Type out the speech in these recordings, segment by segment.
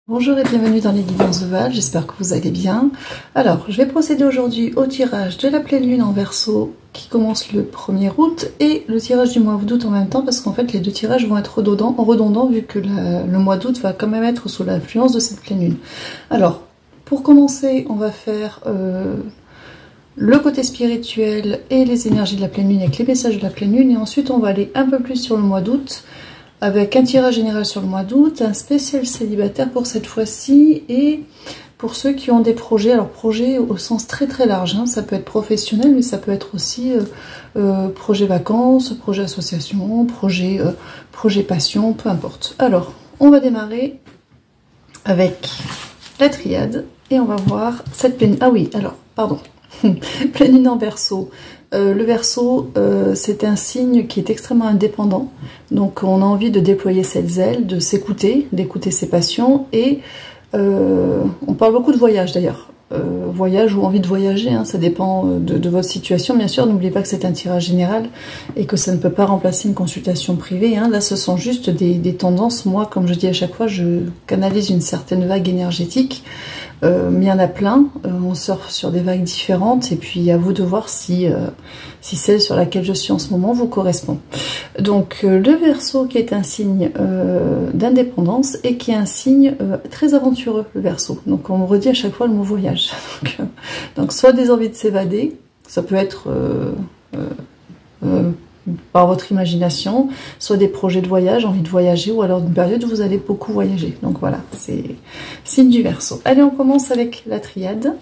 Bonjour et bienvenue dans les guidances de Val, j'espère que vous allez bien. Alors, je vais procéder aujourd'hui au tirage de la pleine lune en Verseau qui commence le 1er août et le tirage du mois d'août en même temps parce qu'en fait les deux tirages vont être redondants vu que le mois d'août va quand même être sous l'influence de cette pleine lune. Alors, pour commencer, on va faire le côté spirituel et les énergies de la pleine lune avec les messages de la pleine lune et ensuite on va aller un peu plus sur le mois d'août avec un tirage général sur le mois d'août, un spécial célibataire pour cette fois-ci, et pour ceux qui ont des projets, alors projets au sens très très large, hein, ça peut être professionnel, mais ça peut être aussi projet vacances, projet association, projet passion, peu importe. Alors, on va démarrer avec la triade, et on va voir cette pleine... Ah oui, alors, pardon, pleine lune en Verseau. Le Verseau, c'est un signe qui est extrêmement indépendant, donc on a envie de déployer ses ailes, de s'écouter, d'écouter ses passions, et on parle beaucoup de voyage d'ailleurs, voyage ou envie de voyager, hein, ça dépend de votre situation bien sûr, n'oubliez pas que c'est un tirage général et que ça ne peut pas remplacer une consultation privée, hein. Là ce sont juste des tendances, moi comme je dis à chaque fois, je canalise une certaine vague énergétique. Mais il y en a plein, on surfe sur des vagues différentes et puis à vous de voir si celle sur laquelle je suis en ce moment vous correspond. Donc le Verseau qui est un signe d'indépendance et qui est un signe très aventureux, le Verseau. Donc on me redit à chaque fois le mot voyage. Donc soit des envies de s'évader, ça peut être par votre imagination, soit des projets de voyage, envie de voyager, ou alors une période où vous allez beaucoup voyager. Donc voilà, c'est signe du Verseau. Allez, on commence avec la triade.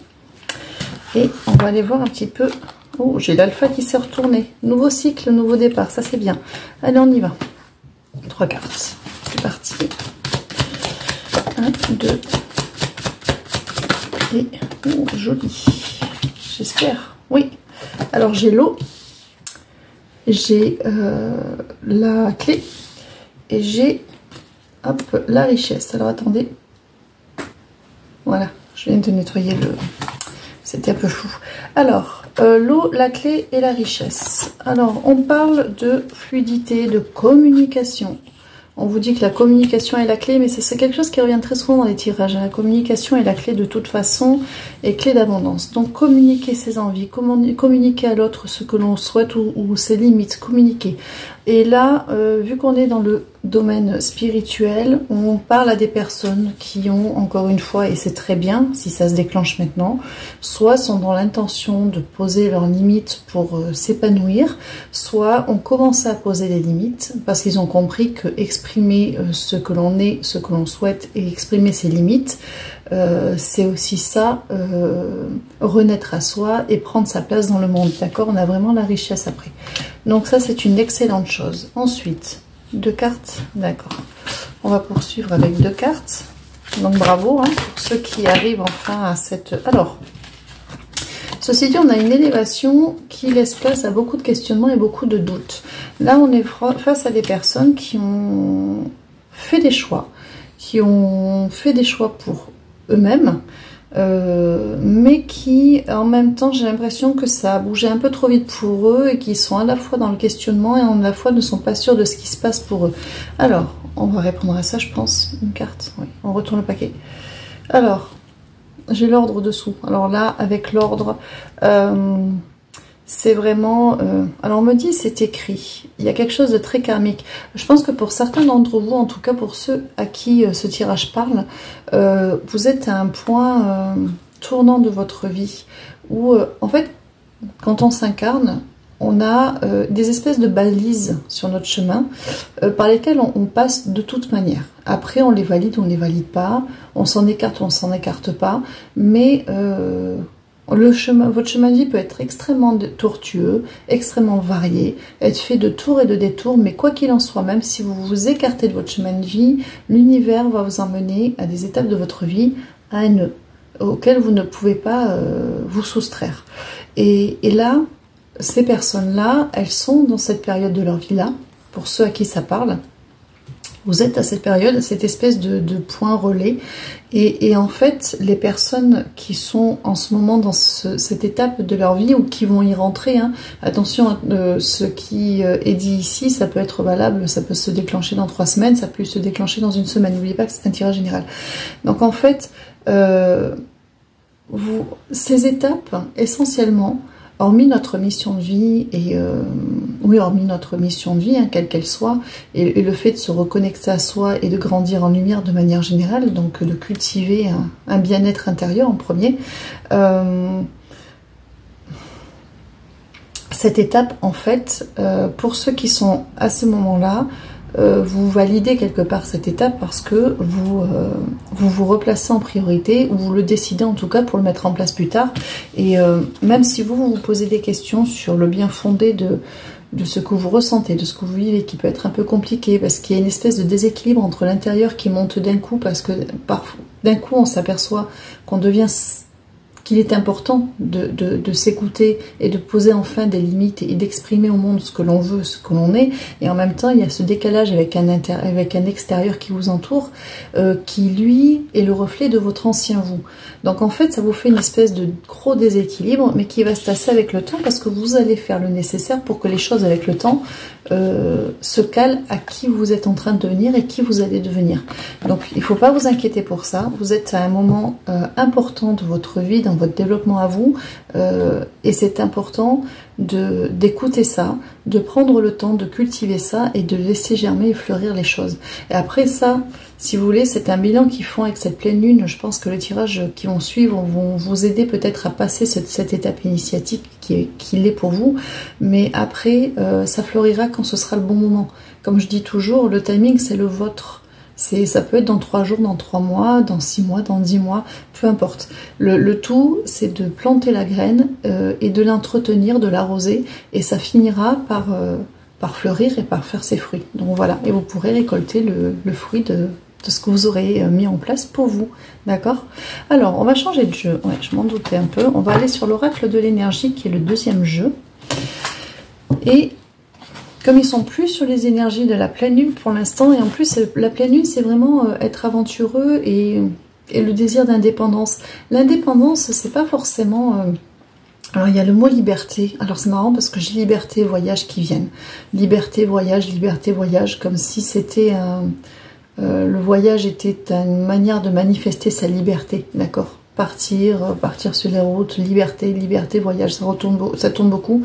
Et on va aller voir un petit peu... Oh, j'ai l'alpha qui s'est retourné. Nouveau cycle, nouveau départ, ça c'est bien. Allez, on y va. 3 cartes. C'est parti. 1, 2. Et... Oh, joli. J'espère. Oui. Alors, j'ai l'eau. J'ai la clé et j'ai la richesse. Alors attendez, voilà, je viens de nettoyer le... C'était un peu fou. Alors, l'eau, la clé et la richesse. Alors, on parle de fluidité, de communication. On vous dit que la communication est la clé, mais c'est quelque chose qui revient très souvent dans les tirages. La communication est la clé de toute façon et clé d'abondance. Donc communiquer ses envies, communiquer à l'autre ce que l'on souhaite ou ses limites, communiquer. Et là, vu qu'on est dans le domaine spirituel, on parle à des personnes qui ont, encore une fois, et c'est très bien si ça se déclenche maintenant, soit sont dans l'intention de poser leurs limites pour s'épanouir, soit on commence à poser des limites parce qu'ils ont compris que exprimer ce que l'on est, ce que l'on souhaite et exprimer ses limites, c'est aussi ça, renaître à soi et prendre sa place dans le monde, d'accord? On a vraiment la richesse après. Donc ça, c'est une excellente chose. Ensuite, 2 cartes, d'accord. On va poursuivre avec 2 cartes. Donc bravo, hein, pour ceux qui arrivent enfin à cette... Alors, ceci dit, on a une élévation qui laisse place à beaucoup de questionnements et beaucoup de doutes. Là, on est face à des personnes qui ont fait des choix, pour eux-mêmes, mais qui, en même temps, j'ai l'impression que ça a bougé un peu trop vite pour eux et qui sont à la fois dans le questionnement et à la fois ne sont pas sûrs de ce qui se passe pour eux. Alors, on va répondre à ça, je pense. Une carte, oui. On retourne le paquet. Alors, j'ai l'ordre dessous. Alors là, avec l'ordre, c'est vraiment... alors on me dit c'est écrit. Il y a quelque chose de très karmique. Je pense que pour certains d'entre vous, en tout cas pour ceux à qui ce tirage parle, vous êtes à un point tournant de votre vie où, en fait, quand on s'incarne, on a des espèces de balises sur notre chemin par lesquelles on passe de toute manière. Après, on les valide, on ne les valide pas, on s'en écarte ou on s'en écarte pas, mais... votre chemin de vie peut être extrêmement tortueux, extrêmement varié, être fait de tours et de détours, mais quoi qu'il en soit, même si vous vous écartez de votre chemin de vie, l'univers va vous emmener à des étapes de votre vie, à un nœud, auquel vous ne pouvez pas vous soustraire. Et là, ces personnes-là, elles sont dans cette période de leur vie-là, pour ceux à qui ça parle, Vous êtes à cette période, à cette espèce de point relais. Et en fait, les personnes qui sont en ce moment dans cette étape de leur vie ou qui vont y rentrer, hein, attention, ce qui est dit ici, ça peut être valable, ça peut se déclencher dans 3 semaines, ça peut se déclencher dans 1 semaine. N'oubliez pas que c'est un tirage général. Donc en fait, ces étapes, essentiellement, hormis notre mission de vie, oui, hormis notre mission de vie, hein, quelle qu'elle soit, et le fait de se reconnecter à soi et de grandir en lumière de manière générale, donc de cultiver un bien-être intérieur en premier, cette étape, en fait, pour ceux qui sont à ce moment-là, vous validez quelque part cette étape parce que vous replacez en priorité, ou vous le décidez en tout cas pour le mettre en place plus tard. Et même si vous posez des questions sur le bien fondé de ce que vous ressentez, de ce que vous vivez, qui peut être un peu compliqué, parce qu'il y a une espèce de déséquilibre entre l'intérieur qui monte d'un coup, parce que d'un coup on s'aperçoit qu'il est important de s'écouter et de poser enfin des limites et d'exprimer au monde ce que l'on veut, ce que l'on est. Et en même temps, il y a ce décalage avec un extérieur qui vous entoure, qui lui est le reflet de votre ancien vous. Donc en fait, ça vous fait une espèce de gros déséquilibre, mais qui va se tasser avec le temps, parce que vous allez faire le nécessaire pour que les choses avec le temps se calent à qui vous êtes en train de devenir et qui vous allez devenir. Donc il ne faut pas vous inquiéter pour ça. Vous êtes à un moment important de votre vie, dans votre développement à vous, et c'est important d'écouter ça, de prendre le temps de cultiver ça et de laisser germer et fleurir les choses. Et après ça, si vous voulez, c'est un bilan qu'ils font avec cette pleine lune. Je pense que le tirage qui vont suivre vont vous aider peut-être à passer cette étape initiatique qui l'est pour vous, mais après ça fleurira quand ce sera le bon moment. Comme je dis toujours, le timing c'est le vôtre. Ça peut être dans 3 jours, dans 3 mois, dans 6 mois, dans 10 mois, peu importe. Le tout, c'est de planter la graine et de l'entretenir, de l'arroser, et ça finira par fleurir et par faire ses fruits. Donc voilà, et vous pourrez récolter le fruit de ce que vous aurez mis en place pour vous. D'accord? Alors, on va changer de jeu. Ouais, je m'en doutais un peu. On va aller sur l'oracle de l'énergie, qui est le 2e jeu. Et comme ils sont plus sur les énergies de la pleine lune pour l'instant, et en plus la pleine lune c'est vraiment être aventureux et le désir d'indépendance. L'indépendance c'est pas forcément... Alors il y a le mot liberté, alors c'est marrant parce que j'ai liberté, voyage qui viennent. Liberté, voyage, comme si c'était le voyage était une manière de manifester sa liberté, d'accord? Partir sur les routes, liberté, voyage, ça tourne beaucoup.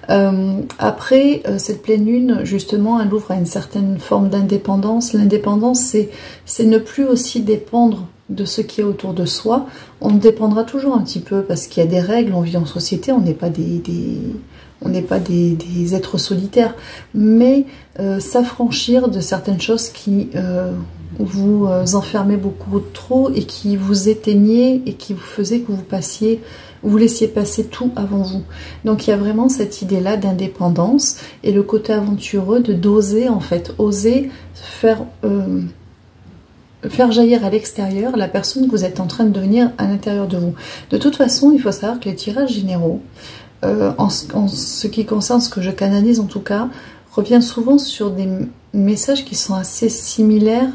Après, cette pleine lune, justement, elle ouvre à une certaine forme d'indépendance. L'indépendance, c'est ne plus aussi dépendre de ce qui est autour de soi. On dépendra toujours un petit peu parce qu'il y a des règles, on vit en société, on n'est pas des êtres solitaires, mais s'affranchir de certaines choses qui vous enfermez beaucoup trop et qui vous éteignaient et qui vous faisaient que vous laissiez passer tout avant vous. Donc il y a vraiment cette idée-là d'indépendance et le côté aventureux d'oser, en fait, oser faire jaillir à l'extérieur la personne que vous êtes en train de devenir à l'intérieur de vous. De toute façon, il faut savoir que les tirages généraux, en ce qui concerne ce que je canalise en tout cas, revient souvent sur des messages qui sont assez similaires,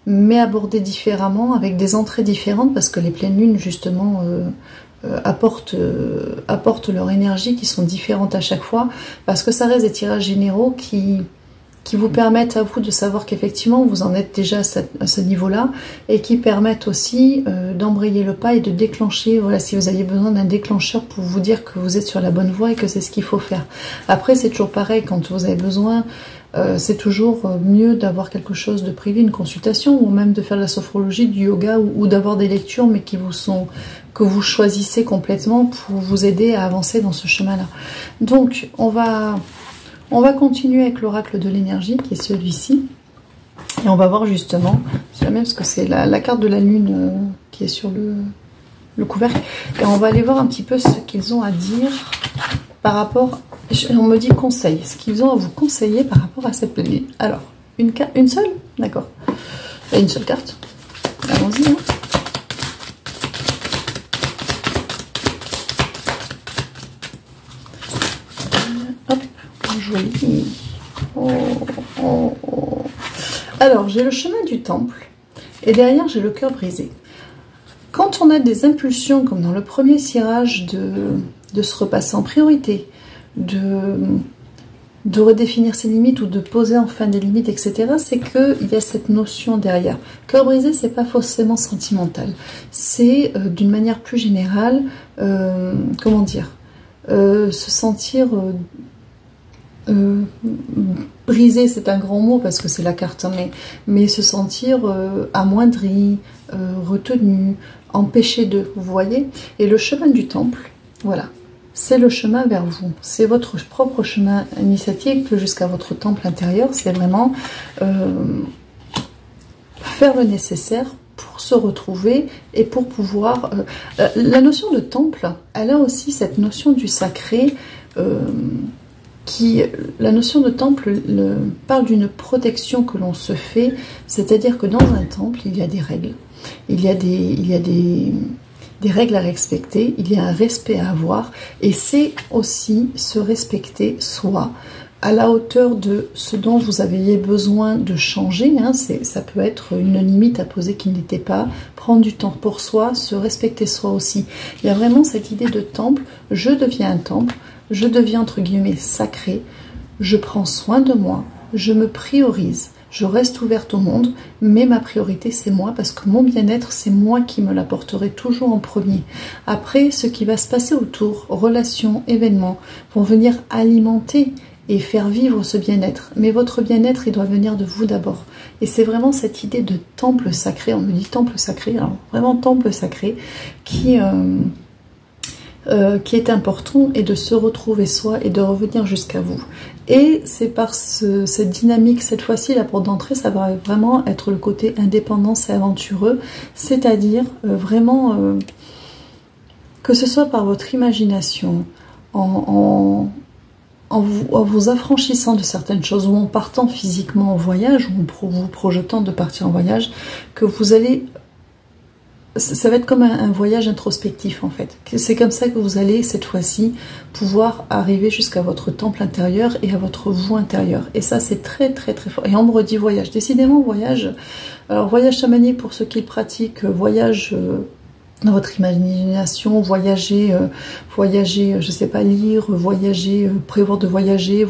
mais abordés différemment, avec des entrées différentes, parce que les pleines lunes, justement, apportent leur énergie, qui sont différentes à chaque fois, parce que ça reste des tirages généraux qui vous permettent à vous de savoir qu'effectivement vous en êtes déjà à ce niveau-là, et qui permettent aussi d'embrayer le pas et de déclencher, voilà, si vous aviez besoin d'un déclencheur pour vous dire que vous êtes sur la bonne voie et que c'est ce qu'il faut faire. Après, c'est toujours pareil, quand vous avez besoin, c'est toujours mieux d'avoir quelque chose de privé, une consultation, ou même de faire de la sophrologie, du yoga, ou d'avoir des lectures, mais que vous choisissez complètement pour vous aider à avancer dans ce chemin-là. Donc, on va continuer avec l'oracle de l'énergie, qui est celui-ci. Et on va voir justement, c'est la même parce que c'est la carte de la lune qui est sur le couvercle. Et on va aller voir un petit peu ce qu'ils ont à dire par rapport... On me dit conseil, ce qu'ils ont à vous conseiller par rapport à cette pleine lune. Alors, une seule? D'accord. Une seule carte. Allons-y. Hein. Hop, joli. Oh. Alors, j'ai le chemin du temple et derrière, j'ai le cœur brisé. Quand on a des impulsions, comme dans le premier tirage, de se repasser en priorité, de redéfinir ses limites ou de poser enfin des limites, etc., c'est qu'il y a cette notion derrière. Cœur brisé, c'est pas forcément sentimental. C'est d'une manière plus générale, comment dire, se sentir brisé, c'est un grand mot parce que c'est la carte, mais se sentir amoindri, retenu, empêché de, vous voyez. Et le chemin du temple, voilà. C'est le chemin vers vous. C'est votre propre chemin initiatique jusqu'à votre temple intérieur. C'est vraiment faire le nécessaire pour se retrouver et pour pouvoir... la notion de temple, elle a aussi cette notion du sacré la notion de temple parle d'une protection que l'on se fait, c'est-à-dire que dans un temple, il y a des règles. Il y a des règles à respecter, il y a un respect à avoir, et c'est aussi se respecter soi, à la hauteur de ce dont vous aviez besoin de changer, hein, ça peut être une limite à poser qui n'était pas, prendre du temps pour soi, se respecter soi aussi. Il y a vraiment cette idée de temple, je deviens un temple, je deviens entre guillemets sacré, je prends soin de moi, je me priorise. Je reste ouverte au monde, mais ma priorité c'est moi, parce que mon bien-être c'est moi qui me l'apporterai toujours en premier. Après, ce qui va se passer autour, relations, événements, vont venir alimenter et faire vivre ce bien-être. Mais votre bien-être, il doit venir de vous d'abord. Et c'est vraiment cette idée de temple sacré, on me dit temple sacré, alors vraiment temple sacré, qui est important, et de se retrouver soi et de revenir jusqu'à vous. Et c'est par cette dynamique, cette fois-ci, la porte d'entrée, ça va vraiment être le côté indépendance et aventureux, c'est-à-dire vraiment que ce soit par votre imagination, en vous affranchissant de certaines choses, ou en partant physiquement en voyage, ou en vous projetant de partir en voyage, que vous allez... Ça va être comme un voyage introspectif en fait. C'est comme ça que vous allez cette fois-ci pouvoir arriver jusqu'à votre temple intérieur et à votre vous intérieur. Et ça c'est très très très fort. Et on me redit voyage. Décidément voyage. Alors voyage chamanique pour ceux qui le pratiquent, voyage dans votre imagination, voyager, je sais pas, lire, voyager, prévoir de voyager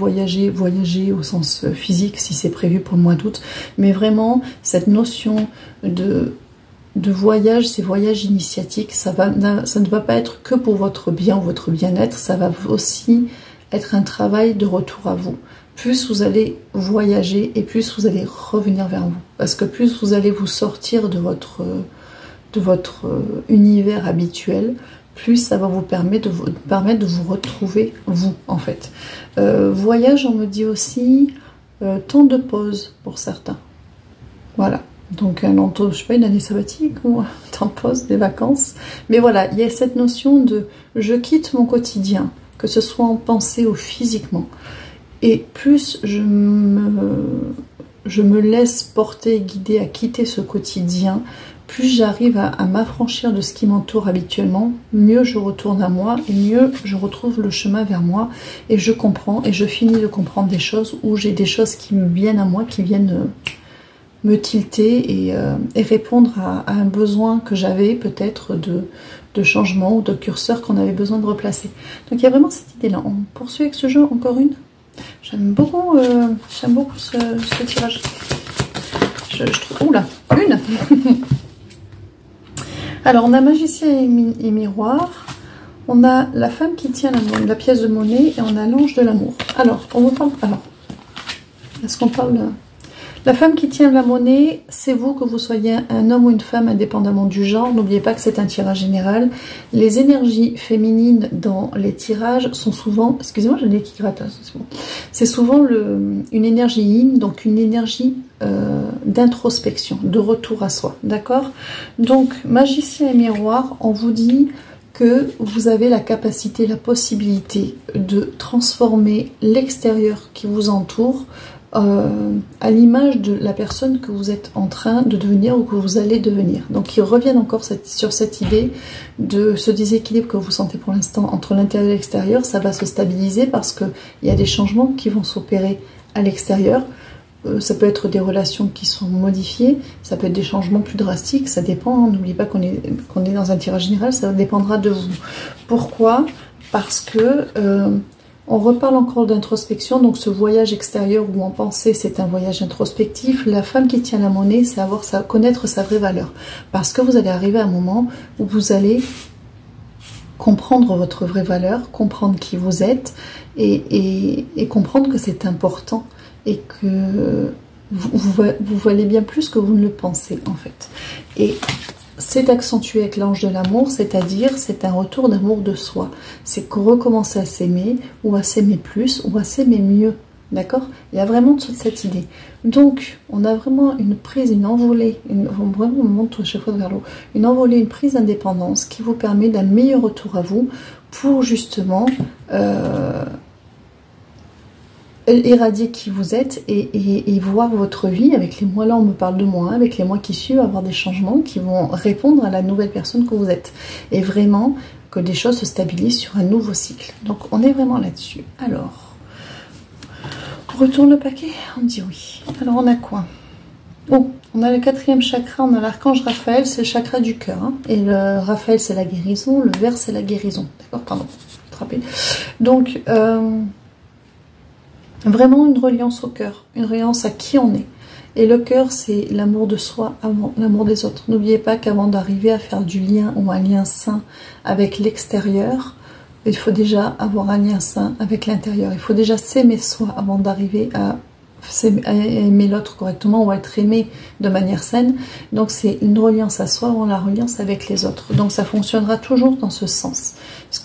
au sens physique si c'est prévu pour le mois d'août. Mais vraiment cette notion de voyage, ces voyages initiatiques, ça ne va pas être que pour votre bien ou votre bien-être, ça va aussi être un travail de retour à vous. Plus vous allez voyager et plus vous allez revenir vers vous. Parce que plus vous allez vous sortir de votre univers habituel, plus ça va vous permettre de vous retrouver vous, en fait. Voyage, on me dit aussi temps de pause pour certains. Voilà. Donc, je sais pas, une année sabbatique ou un temps de pause, des vacances. Mais voilà, il y a cette notion de je quitte mon quotidien, que ce soit en pensée ou physiquement. Et plus je me laisse porter et guider à quitter ce quotidien, plus j'arrive à m'affranchir de ce qui m'entoure habituellement, mieux je retourne à moi et mieux je retrouve le chemin vers moi. Et je comprends et je finis de comprendre des choses où j'ai des choses qui me viennent à moi, qui viennent... me tilter et répondre à un besoin que j'avais peut-être de changement ou de curseur qu'on avait besoin de replacer. Donc il y a vraiment cette idée-là. On poursuit avec ce jeu, encore une. J'aime beaucoup ce tirage. Je trouve... Oula, une. Alors on a magicien et miroir. On a la femme qui tient la pièce de monnaie et on a l'ange de l'amour. Alors, on vous parle... Alors, est-ce qu'on parle... La femme qui tient la monnaie, c'est vous, que vous soyez un homme ou une femme, indépendamment du genre. N'oubliez pas que c'est un tirage général. Les énergies féminines dans les tirages sont souvent... Excusez-moi, j'ai le nez qui gratte. C'est souvent une énergie yin, donc une énergie d'introspection, de retour à soi. D'accord? Donc, magicien et miroir, on vous dit que vous avez la capacité, la possibilité de transformer l'extérieur qui vous entoure à l'image de la personne que vous êtes en train de devenir ou que vous allez devenir. Donc ils reviennent encore sur cette idée de ce déséquilibre que vous sentez pour l'instant entre l'intérieur et l'extérieur. Ça va se stabiliser parce qu'il y a des changements qui vont s'opérer à l'extérieur. ça peut être des relations qui sont modifiées, ça peut être des changements plus drastiques, ça dépend. N'oubliez pas qu'on est dans un tirage général, ça dépendra de vous. Pourquoi? Parce que on reparle encore d'introspection, donc ce voyage extérieur où on pensait c'est un voyage introspectif. La femme qui tient la monnaie, c'est connaître sa vraie valeur. Parce que vous allez arriver à un moment où vous allez comprendre votre vraie valeur, comprendre qui vous êtes et comprendre que c'est important et que vous valez bien plus que vous ne le pensez en fait. Et c'est accentué avec l'ange de l'amour, c'est-à-dire c'est un retour d'amour de soi. C'est recommencer à s'aimer ou à s'aimer plus ou à s'aimer mieux. D'accord? Il y a vraiment toute cette idée. Donc, on a vraiment une prise, une envolée, vraiment on monte chaque fois vers l'eau, une envolée, une prise d'indépendance qui vous permet d'un meilleur retour à vous pour justement éradier qui vous êtes et voir votre vie avec les mois là, on me parle de moi, avec les mois qui suivent, avoir des changements qui vont répondre à la nouvelle personne que vous êtes. Et vraiment que des choses se stabilisent sur un nouveau cycle. Donc, on est vraiment là-dessus. Alors... on retourne le paquet, on dit oui. Alors on a quoi? Oh, on a le 4e chakra, on a l'archange Raphaël, c'est le chakra du cœur. Hein. Et le Raphaël c'est la guérison, le vert c'est la guérison. D'accord, pardon, attrapé. Donc, vraiment une reliance au cœur, une reliance à qui on est. Et le cœur c'est l'amour de soi avant l'amour des autres. N'oubliez pas qu'avant d'arriver à faire du lien ou un lien sain avec l'extérieur, il faut déjà avoir un lien sain avec l'intérieur. Il faut déjà s'aimer soi avant d'arriver à aimer l'autre correctement ou à être aimé de manière saine. Donc c'est une reliance à soi avant la reliance avec les autres. Donc ça fonctionnera toujours dans ce sens.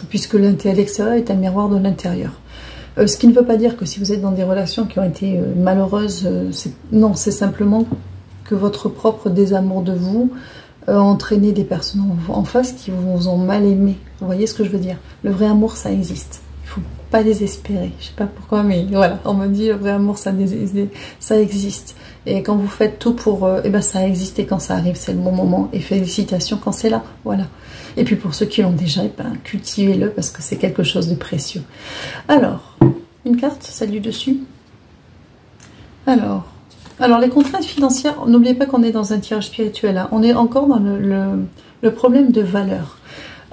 Puisque l'extérieur est un miroir de l'intérieur. Ce qui ne veut pas dire que si vous êtes dans des relations qui ont été malheureuses, non, c'est simplement que votre propre désamour de vous entraîner des personnes en face qui vous ont mal aimé. Vous voyez ce que je veux dire? Le vrai amour, ça existe. Il ne faut pas désespérer. Je ne sais pas pourquoi, mais voilà, on me dit le vrai amour, ça existe. Et quand vous faites tout pour... eh ben, ça existe et quand ça arrive, c'est le bon moment. Et félicitations quand c'est là. Voilà. Et puis pour ceux qui l'ont déjà, eh ben, cultivez-le parce que c'est quelque chose de précieux. Alors, une carte, celle du dessus. Alors, les contraintes financières, n'oubliez pas qu'on est dans un tirage spirituel. Hein. On est encore dans le problème de valeur.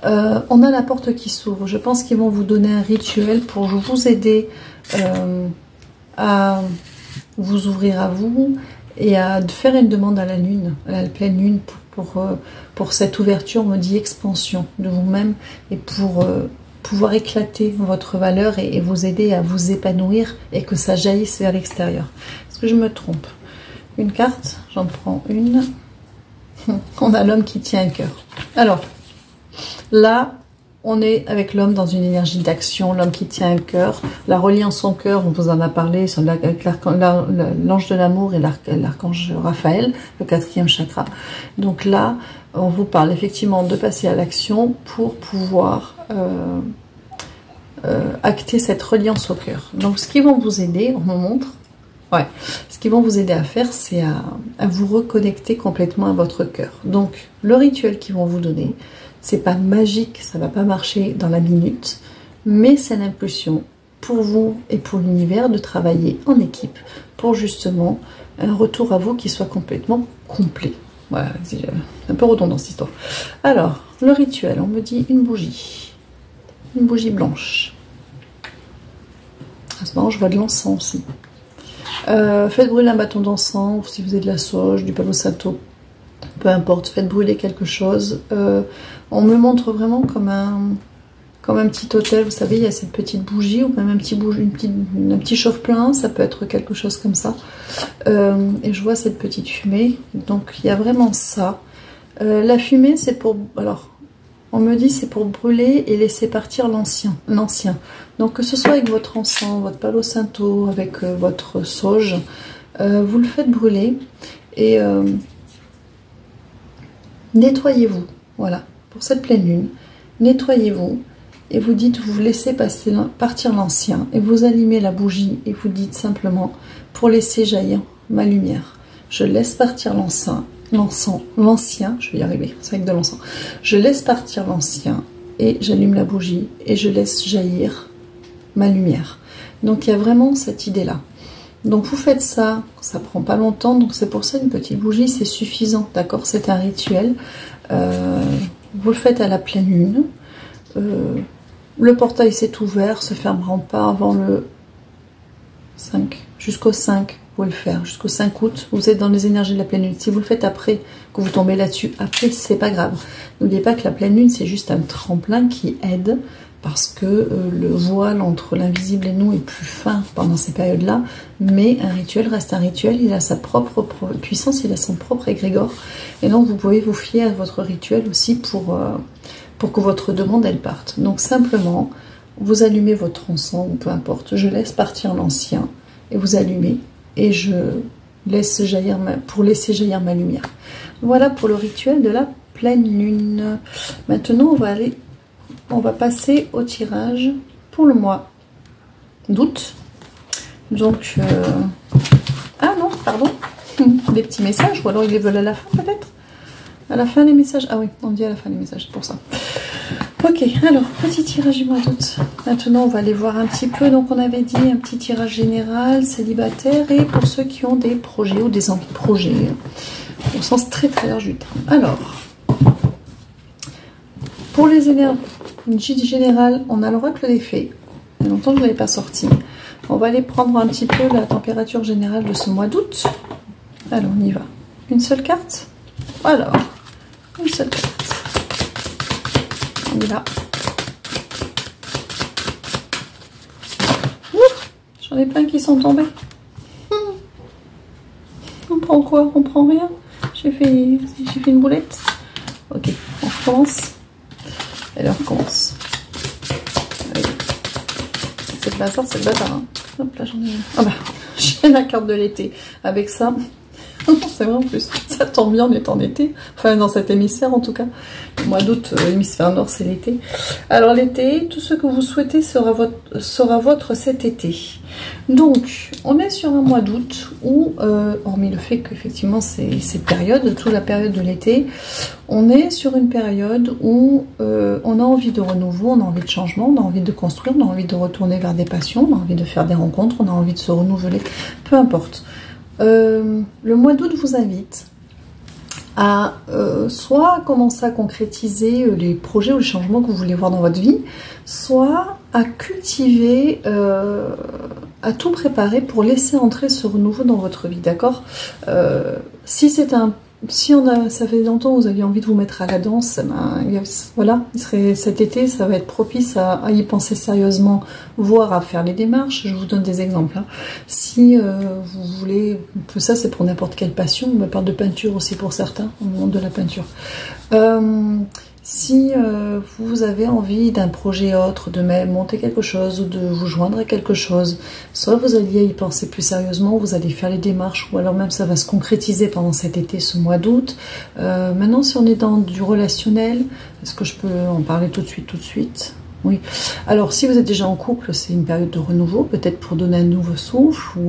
On a la porte qui s'ouvre. Je pense qu'ils vont vous donner un rituel pour vous aider à vous ouvrir à vous et à faire une demande à la lune, à la pleine lune, pour cette ouverture, on me dit expansion de vous-même et pour pouvoir éclater votre valeur et vous aider à vous épanouir et que ça jaillisse vers l'extérieur. Est-ce que je me trompe? Une carte, j'en prends une. On a l'homme qui tient un cœur. Alors, là, on est avec l'homme dans une énergie d'action, l'homme qui tient un cœur. La reliance au cœur, on vous en a parlé, avec l'ange de l'amour et l'archange Raphaël, le 4e chakra. Donc là, on vous parle effectivement de passer à l'action pour pouvoir acter cette reliance au cœur. Donc ce qui va vous aider, on me montre, ouais, ce qui va vous aider à faire, c'est à vous reconnecter complètement à votre cœur. Donc le rituel qu'ils vont vous donner, c'est pas magique, ça va pas marcher dans la minute, mais c'est l'impulsion pour vous et pour l'univers de travailler en équipe pour justement un retour à vous qui soit complètement complet. Voilà, c'est un peu redondant cette histoire. Alors, le rituel, on me dit une bougie blanche. À ce moment, je vois de l'encens aussi. Faites brûler un bâton d'encens, si vous avez de la sauge, du palo santo, peu importe, faites brûler quelque chose. On me montre vraiment comme un petit hôtel, vous savez, il y a cette petite bougie, ou même un petit chauffe-plein, ça peut être quelque chose comme ça. Et je vois cette petite fumée, donc il y a vraiment ça. La fumée, c'est pour... Alors, on me dit c'est pour brûler et laisser partir l'ancien. Donc que ce soit avec votre encens, votre palo santo, avec votre sauge, vous le faites brûler et nettoyez-vous. Voilà, pour cette pleine lune, nettoyez-vous et vous dites, vous laissez partir l'ancien et vous allumez la bougie et vous dites simplement pour laisser jaillir ma lumière. Je laisse partir l'ancien, je vais y arriver, c'est avec de l'encens. Je laisse partir l'ancien et j'allume la bougie et je laisse jaillir ma lumière. Donc il y a vraiment cette idée-là. Donc vous faites ça, ça prend pas longtemps, donc c'est pour ça une petite bougie c'est suffisant, d'accord? C'est un rituel. Vous le faites à la pleine lune. Le portail s'est ouvert, se fermera pas avant le 5, jusqu'au 5, vous pouvez le faire, jusqu'au 5 août, vous êtes dans les énergies de la pleine lune. Si vous le faites après, que vous tombez là-dessus, après, c'est pas grave. N'oubliez pas que la pleine lune, c'est juste un tremplin qui aide, parce que le voile entre l'invisible et nous est plus fin pendant ces périodes-là, mais un rituel reste un rituel, il a sa propre puissance, il a son propre égrégore, et donc vous pouvez vous fier à votre rituel aussi pour que votre demande, elle parte. Donc simplement, vous allumez votre encens, ou peu importe, je laisse partir l'ancien, et vous allumez, et je laisse jaillir pour laisser jaillir ma lumière. Voilà pour le rituel de la pleine lune. Maintenant, on va passer au tirage pour le mois d'août. Donc, ah non, pardon, des petits messages, ou alors ils les veulent à la fin peut-être. À la fin les messages, ah oui, on dit à la fin les messages, c'est pour ça. Ok, alors, petit tirage du mois d'août. Maintenant, on va aller voir un petit peu. Donc, on avait dit un petit tirage général, célibataire, et pour ceux qui ont des projets ou des envies de projets, au sens très très large du terme. Alors, pour les énergies générales, on a l'oracle des fées. Il y a longtemps que je ne l'avais pas sorti. On va aller prendre un petit peu la température générale de ce mois d'août. Alors, on y va. Une seule carte. Alors, une seule carte. On y va. J'en ai plein qui sont tombés. On prend quoi? On prend rien. J'ai fait une boulette. Ok, on recommence. Allez, on recommence. Allez. C'est le bazar, c'est le bazar. Hein. Hop là, j'en ai une. Ah bah, j'ai la carte de l'été. Avec ça, c'est vrai en plus. Ça tombe bien, on est en été. Enfin, dans cet hémisphère en tout cas. Le mois d'août, l'hémisphère nord, c'est l'été. Alors l'été, tout ce que vous souhaitez sera votre cet été. Donc, on est sur un mois d'août où, hormis le fait qu'effectivement c'est cette période, toute la période de l'été, on est sur une période où on a envie de renouveau, on a envie de changement, on a envie de construire, on a envie de retourner vers des passions, on a envie de faire des rencontres, on a envie de se renouveler, peu importe. Le mois d'août vous invite à soit commencer à concrétiser les projets ou les changements que vous voulez voir dans votre vie, soit à cultiver, à tout préparer pour laisser entrer ce renouveau dans votre vie, d'accord? Si ça fait longtemps que vous aviez envie de vous mettre à la danse, ben, voilà, cet été, ça va être propice à y penser sérieusement, voire à faire les démarches. Je vous donne des exemples. Hein. Si vous voulez, ça c'est pour n'importe quelle passion, on parle de peinture aussi pour certains, au monde de la peinture. Si vous avez envie d'un projet autre, de monter quelque chose ou de vous joindre à quelque chose, soit vous alliez y penser plus sérieusement, vous allez faire les démarches, ou alors même ça va se concrétiser pendant cet été, ce mois d'août. Maintenant, si on est dans du relationnel, est-ce que je peux en parler tout de suite? Oui. Alors, si vous êtes déjà en couple, c'est une période de renouveau, peut-être pour donner un nouveau souffle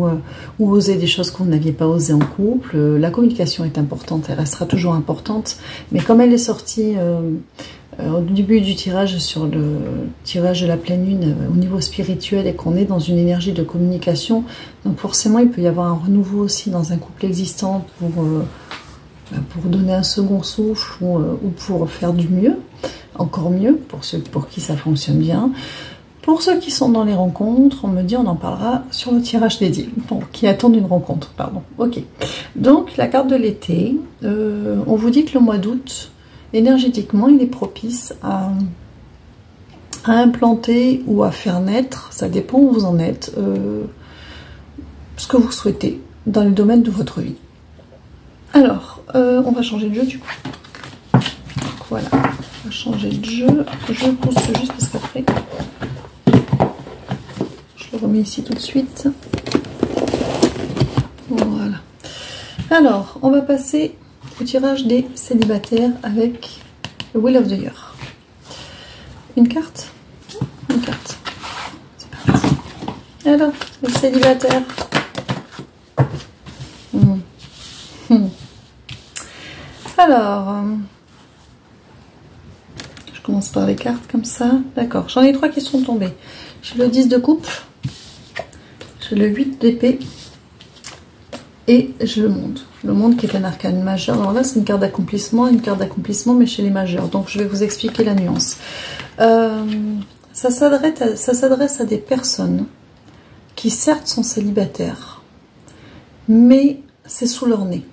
ou oser des choses que vous n'aviez pas osé en couple. La communication est importante, elle restera toujours importante, mais comme elle est sortie au début du tirage, sur le tirage de la pleine lune au niveau spirituel, et qu'on est dans une énergie de communication, donc forcément, il peut y avoir un renouveau aussi dans un couple existant pour donner un second souffle ou pour faire du mieux. Encore mieux pour ceux pour qui ça fonctionne bien. Pour ceux qui sont dans les rencontres, on me dit on en parlera sur le tirage dédié. Bon, qui attendent une rencontre, pardon. Ok. Donc la carte de l'été, on vous dit que le mois d'août, énergétiquement, il est propice à implanter ou à faire naître, ça dépend où vous en êtes, ce que vous souhaitez dans le domaine de votre vie. Alors, on va changer de jeu du coup. Donc, voilà. On va changer de jeu. Je pousse juste parce qu'après, je le remets ici tout de suite. Voilà. Alors, on va passer au tirage des célibataires avec le Wheel of the Year. Une carte. Une carte. C'est parti. Alors, les célibataires. Alors... je commence par les cartes comme ça. D'accord, j'en ai 3 qui sont tombées. J'ai le 10 de coupe, j'ai le 8 d'épée et j'ai le monde qui est un arcane majeur. Alors là, c'est une carte d'accomplissement, mais chez les majeurs. Donc, je vais vous expliquer la nuance. Ça s'adresse à des personnes qui, certes, sont célibataires, mais c'est sous leur nez.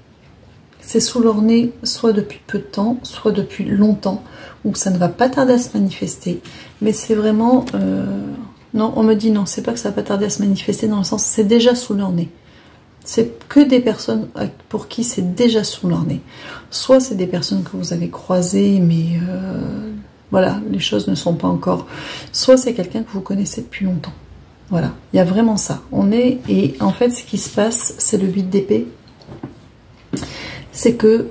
C'est sous leur nez, soit depuis peu de temps, soit depuis longtemps, où ça ne va pas tarder à se manifester. Mais c'est vraiment... non, on me dit non, c'est pas que ça va pas tarder à se manifester, dans le sens, c'est déjà sous leur nez. C'est que des personnes pour qui c'est déjà sous leur nez. Soit c'est des personnes que vous avez croisées, mais voilà, les choses ne sont pas encore... Soit c'est quelqu'un que vous connaissez depuis longtemps. Voilà, il y a vraiment ça. Et en fait, ce qui se passe, c'est le 8 d'épée. C'est que,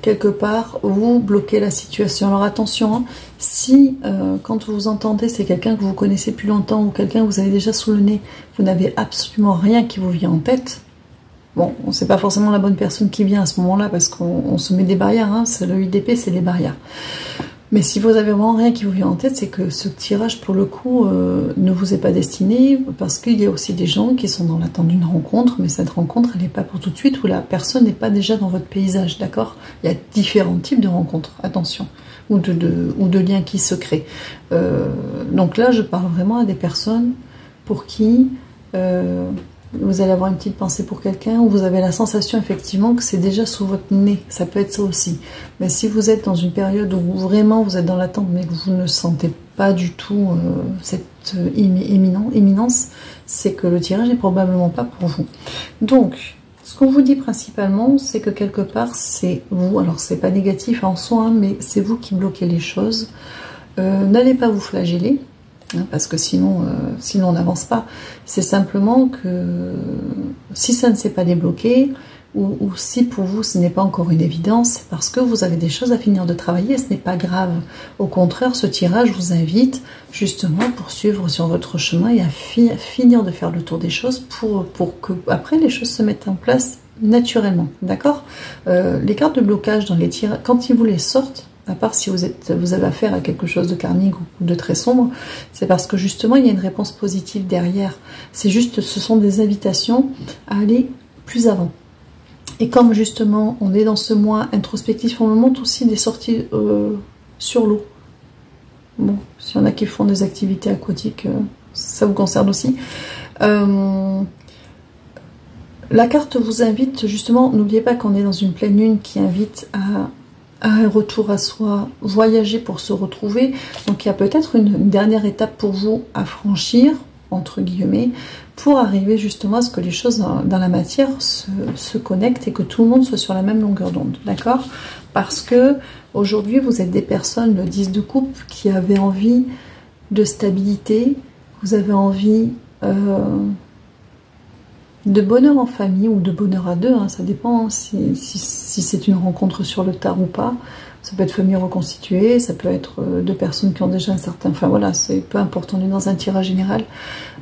quelque part, vous bloquez la situation. Alors attention, hein, si, quand vous entendez, c'est quelqu'un que vous connaissez depuis longtemps, ou quelqu'un que vous avez déjà sous le nez, vous n'avez absolument rien qui vous vient en tête, bon, c'est pas forcément la bonne personne qui vient à ce moment-là, parce qu'on se met des barrières, hein, c'est le 8 d'épée, c'est les barrières. Mais si vous avez vraiment rien qui vous vient en tête, c'est que ce tirage, pour le coup, ne vous est pas destiné, parce qu'il y a aussi des gens qui sont dans l'attente d'une rencontre, mais cette rencontre, elle n'est pas pour tout de suite, ou la personne n'est pas déjà dans votre paysage, d'accord? Il y a différents types de rencontres, attention, ou de liens qui se créent. Donc là, je parle vraiment à des personnes pour qui... vous allez avoir une petite pensée pour quelqu'un, ou vous avez la sensation effectivement que c'est déjà sous votre nez, ça peut être ça aussi. Mais si vous êtes dans une période où vraiment vous êtes dans l'attente, mais que vous ne sentez pas du tout cette éminence, c'est que le tirage n'est probablement pas pour vous. Donc, ce qu'on vous dit principalement, c'est que quelque part, c'est vous, alors c'est pas négatif en soi, hein, mais c'est vous qui bloquez les choses. N'allez pas vous flageller, parce que sinon on n'avance pas. C'est simplement que si ça ne s'est pas débloqué, ou si pour vous ce n'est pas encore une évidence, c'est parce que vous avez des choses à finir de travailler, et ce n'est pas grave. Au contraire, ce tirage vous invite justement à poursuivre sur votre chemin et à finir de faire le tour des choses pour que après les choses se mettent en place naturellement, d'accord? Les cartes de blocage dans les tirages, quand ils vous les sortent, à part si vous avez affaire à quelque chose de karmique ou de très sombre, c'est parce que justement il y a une réponse positive derrière. C'est juste, ce sont des invitations à aller plus avant. Et comme justement on est dans ce mois introspectif, on me montre aussi des sorties sur l'eau. Bon, s'il y en a qui font des activités aquatiques, ça vous concerne aussi. La carte vous invite justement, n'oubliez pas qu'on est dans une pleine lune qui invite à un retour à soi, voyager pour se retrouver. Donc il y a peut-être une dernière étape pour vous à franchir, entre guillemets, pour arriver justement à ce que les choses dans la matière se connectent et que tout le monde soit sur la même longueur d'onde, d'accord? Parce que aujourd'hui vous êtes des personnes, le 10 de coupe, qui avaient envie de stabilité, vous avez envie de bonheur en famille ou de bonheur à deux, hein, ça dépend si c'est une rencontre sur le tard ou pas. Ça peut être famille reconstituée, ça peut être deux personnes qui ont déjà un certain... Enfin voilà, c'est peu important, on est dans un tirage général.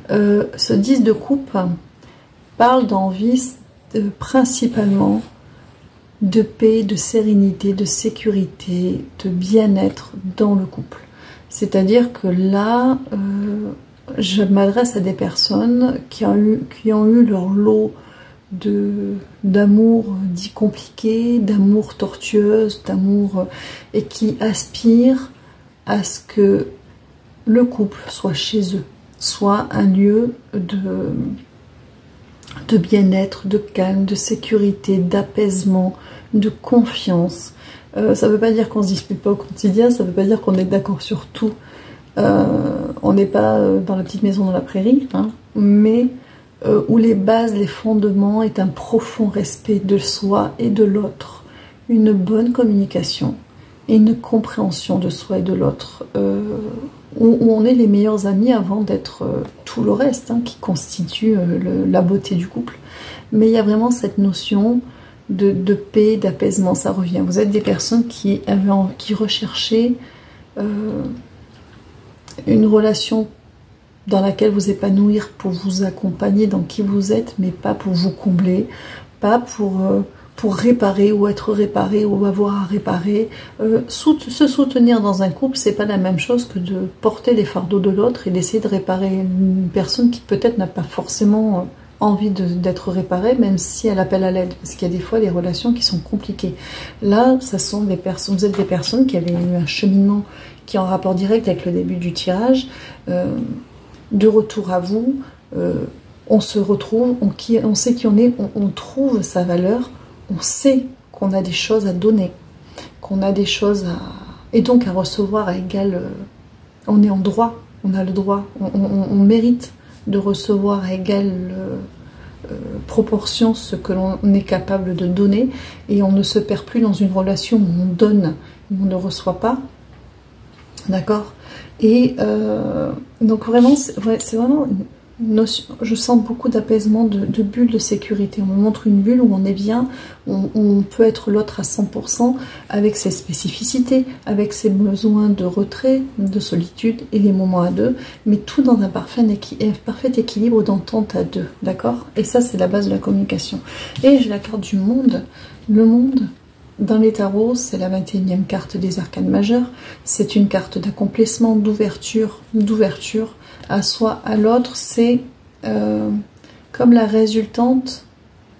Ce 10 de coupe parle d'envie principalement de paix, de sérénité, de sécurité, de bien-être dans le couple. C'est-à-dire que là... je m'adresse à des personnes qui ont eu leur lot d'amour dit compliqué, d'amour tortueuse, d'amour, et qui aspirent à ce que le couple soit chez eux, soit un lieu de bien-être, de calme, de sécurité, d'apaisement, de confiance. Ça ne veut pas dire qu'on ne se dispute pas au quotidien, ça ne veut pas dire qu'on est d'accord sur tout. On n'est pas dans la petite maison dans la prairie, hein, mais où les bases, les fondements est un profond respect de soi et de l'autre, une bonne communication et une compréhension de soi et de l'autre, où on est les meilleurs amis avant d'être tout le reste, hein, qui constitue la beauté du couple. Mais il y a vraiment cette notion de paix, d'apaisement, ça revient. Vous êtes des personnes qui recherchaient une relation dans laquelle vous épanouir pour vous accompagner dans qui vous êtes, mais pas pour vous combler, pas pour réparer ou être réparé ou avoir à réparer. Se soutenir dans un couple, c'est pas la même chose que de porter les fardeaux de l'autre et d'essayer de réparer une personne qui peut-être n'a pas forcément envie d'être réparée, même si elle appelle à l'aide, parce qu'il y a des fois des relations qui sont compliquées. Là, ça sont des personnes, vous êtes des personnes qui avaient eu un cheminement qui est en rapport direct avec le début du tirage, de retour à vous, on se retrouve, on sait qui on est, on trouve sa valeur, on sait qu'on a des choses à donner, qu'on a des choses à... et donc à recevoir à égal... on est en droit, on a le droit, on mérite de recevoir à égale proportion ce que l'on est capable de donner, et on ne se perd plus dans une relation où on donne, où on ne reçoit pas, d'accord. Et donc vraiment, c'est vraiment une notion, je sens beaucoup d'apaisement, de bulle de sécurité. On me montre une bulle où on est bien, où on peut être l'autre à 100%, avec ses spécificités, avec ses besoins de retrait, de solitude et les moments à deux, mais tout dans un parfait équilibre d'entente à deux, d'accord. Et ça, c'est la base de la communication. Et j'ai la carte du monde. Le monde, dans les tarots, c'est la 21e carte des arcanes majeurs. C'est une carte d'accomplissement, d'ouverture à soi, à l'autre. C'est comme la résultante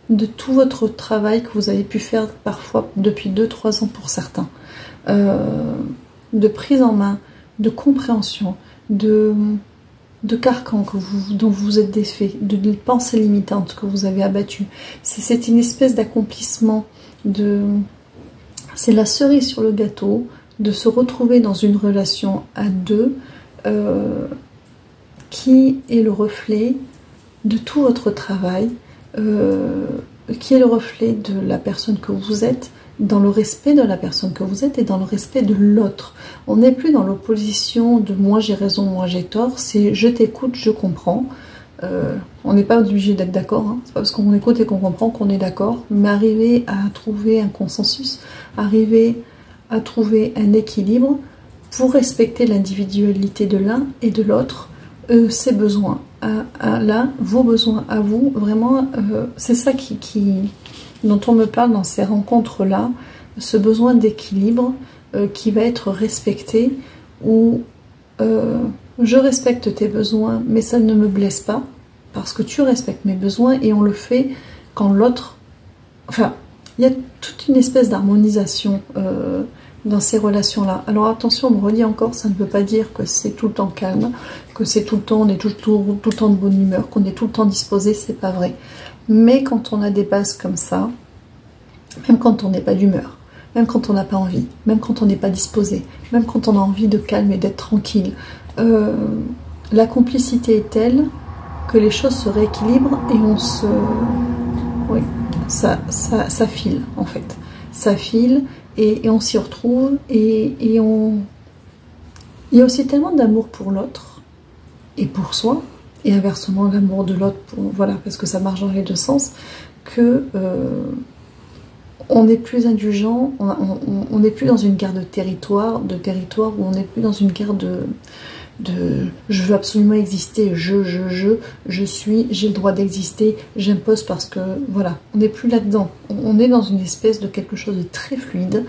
de tout votre travail que vous avez pu faire parfois depuis 2-3 ans pour certains. De prise en main, de compréhension, de carcans dont vous êtes défait, de pensées limitantes que vous avez abattues. C'est une espèce d'accomplissement, c'est la cerise sur le gâteau, de se retrouver dans une relation à deux qui est le reflet de tout votre travail, qui est le reflet de la personne que vous êtes, dans le respect de la personne que vous êtes et dans le respect de l'autre. On n'est plus dans l'opposition de moi j'ai raison, moi j'ai tort, c'est je t'écoute, je comprends. On n'est pas obligé d'être d'accord, hein. C'est pas parce qu'on écoute et qu'on comprend qu'on est d'accord, mais arriver à trouver un consensus, arriver à trouver un équilibre pour respecter l'individualité de l'un et de l'autre, ses besoins à l'un, vos besoins à vous, vraiment, c'est ça dont on me parle dans ces rencontres-là, ce besoin d'équilibre qui va être respecté, où je respecte tes besoins, mais ça ne me blesse pas, parce que tu respectes mes besoins, et on le fait quand l'autre... Enfin, il y a toute une espèce d'harmonisation dans ces relations-là. Alors attention, on me redit encore, ça ne veut pas dire que c'est tout le temps calme, que c'est tout le temps, on est tout le temps de bonne humeur, qu'on est tout le temps disposé, c'est pas vrai. Mais quand on a des bases comme ça, même quand on n'est pas d'humeur, même quand on n'a pas envie, même quand on n'est pas disposé, même quand on a envie de calme et d'être tranquille, la complicité est telle que les choses se rééquilibrent et on se... Oui, ça file en fait. Ça file et on s'y retrouve et on... Il y a aussi tellement d'amour pour l'autre et pour soi, et inversement l'amour de l'autre, voilà, parce que ça marche dans les deux sens, que on est plus indulgent, on n'est plus dans une guerre de territoire où on n'est plus dans une guerre de je veux absolument exister, je suis, j'ai le droit d'exister, j'impose parce que, voilà, on n'est plus là-dedans. On est dans une espèce de quelque chose de très fluide,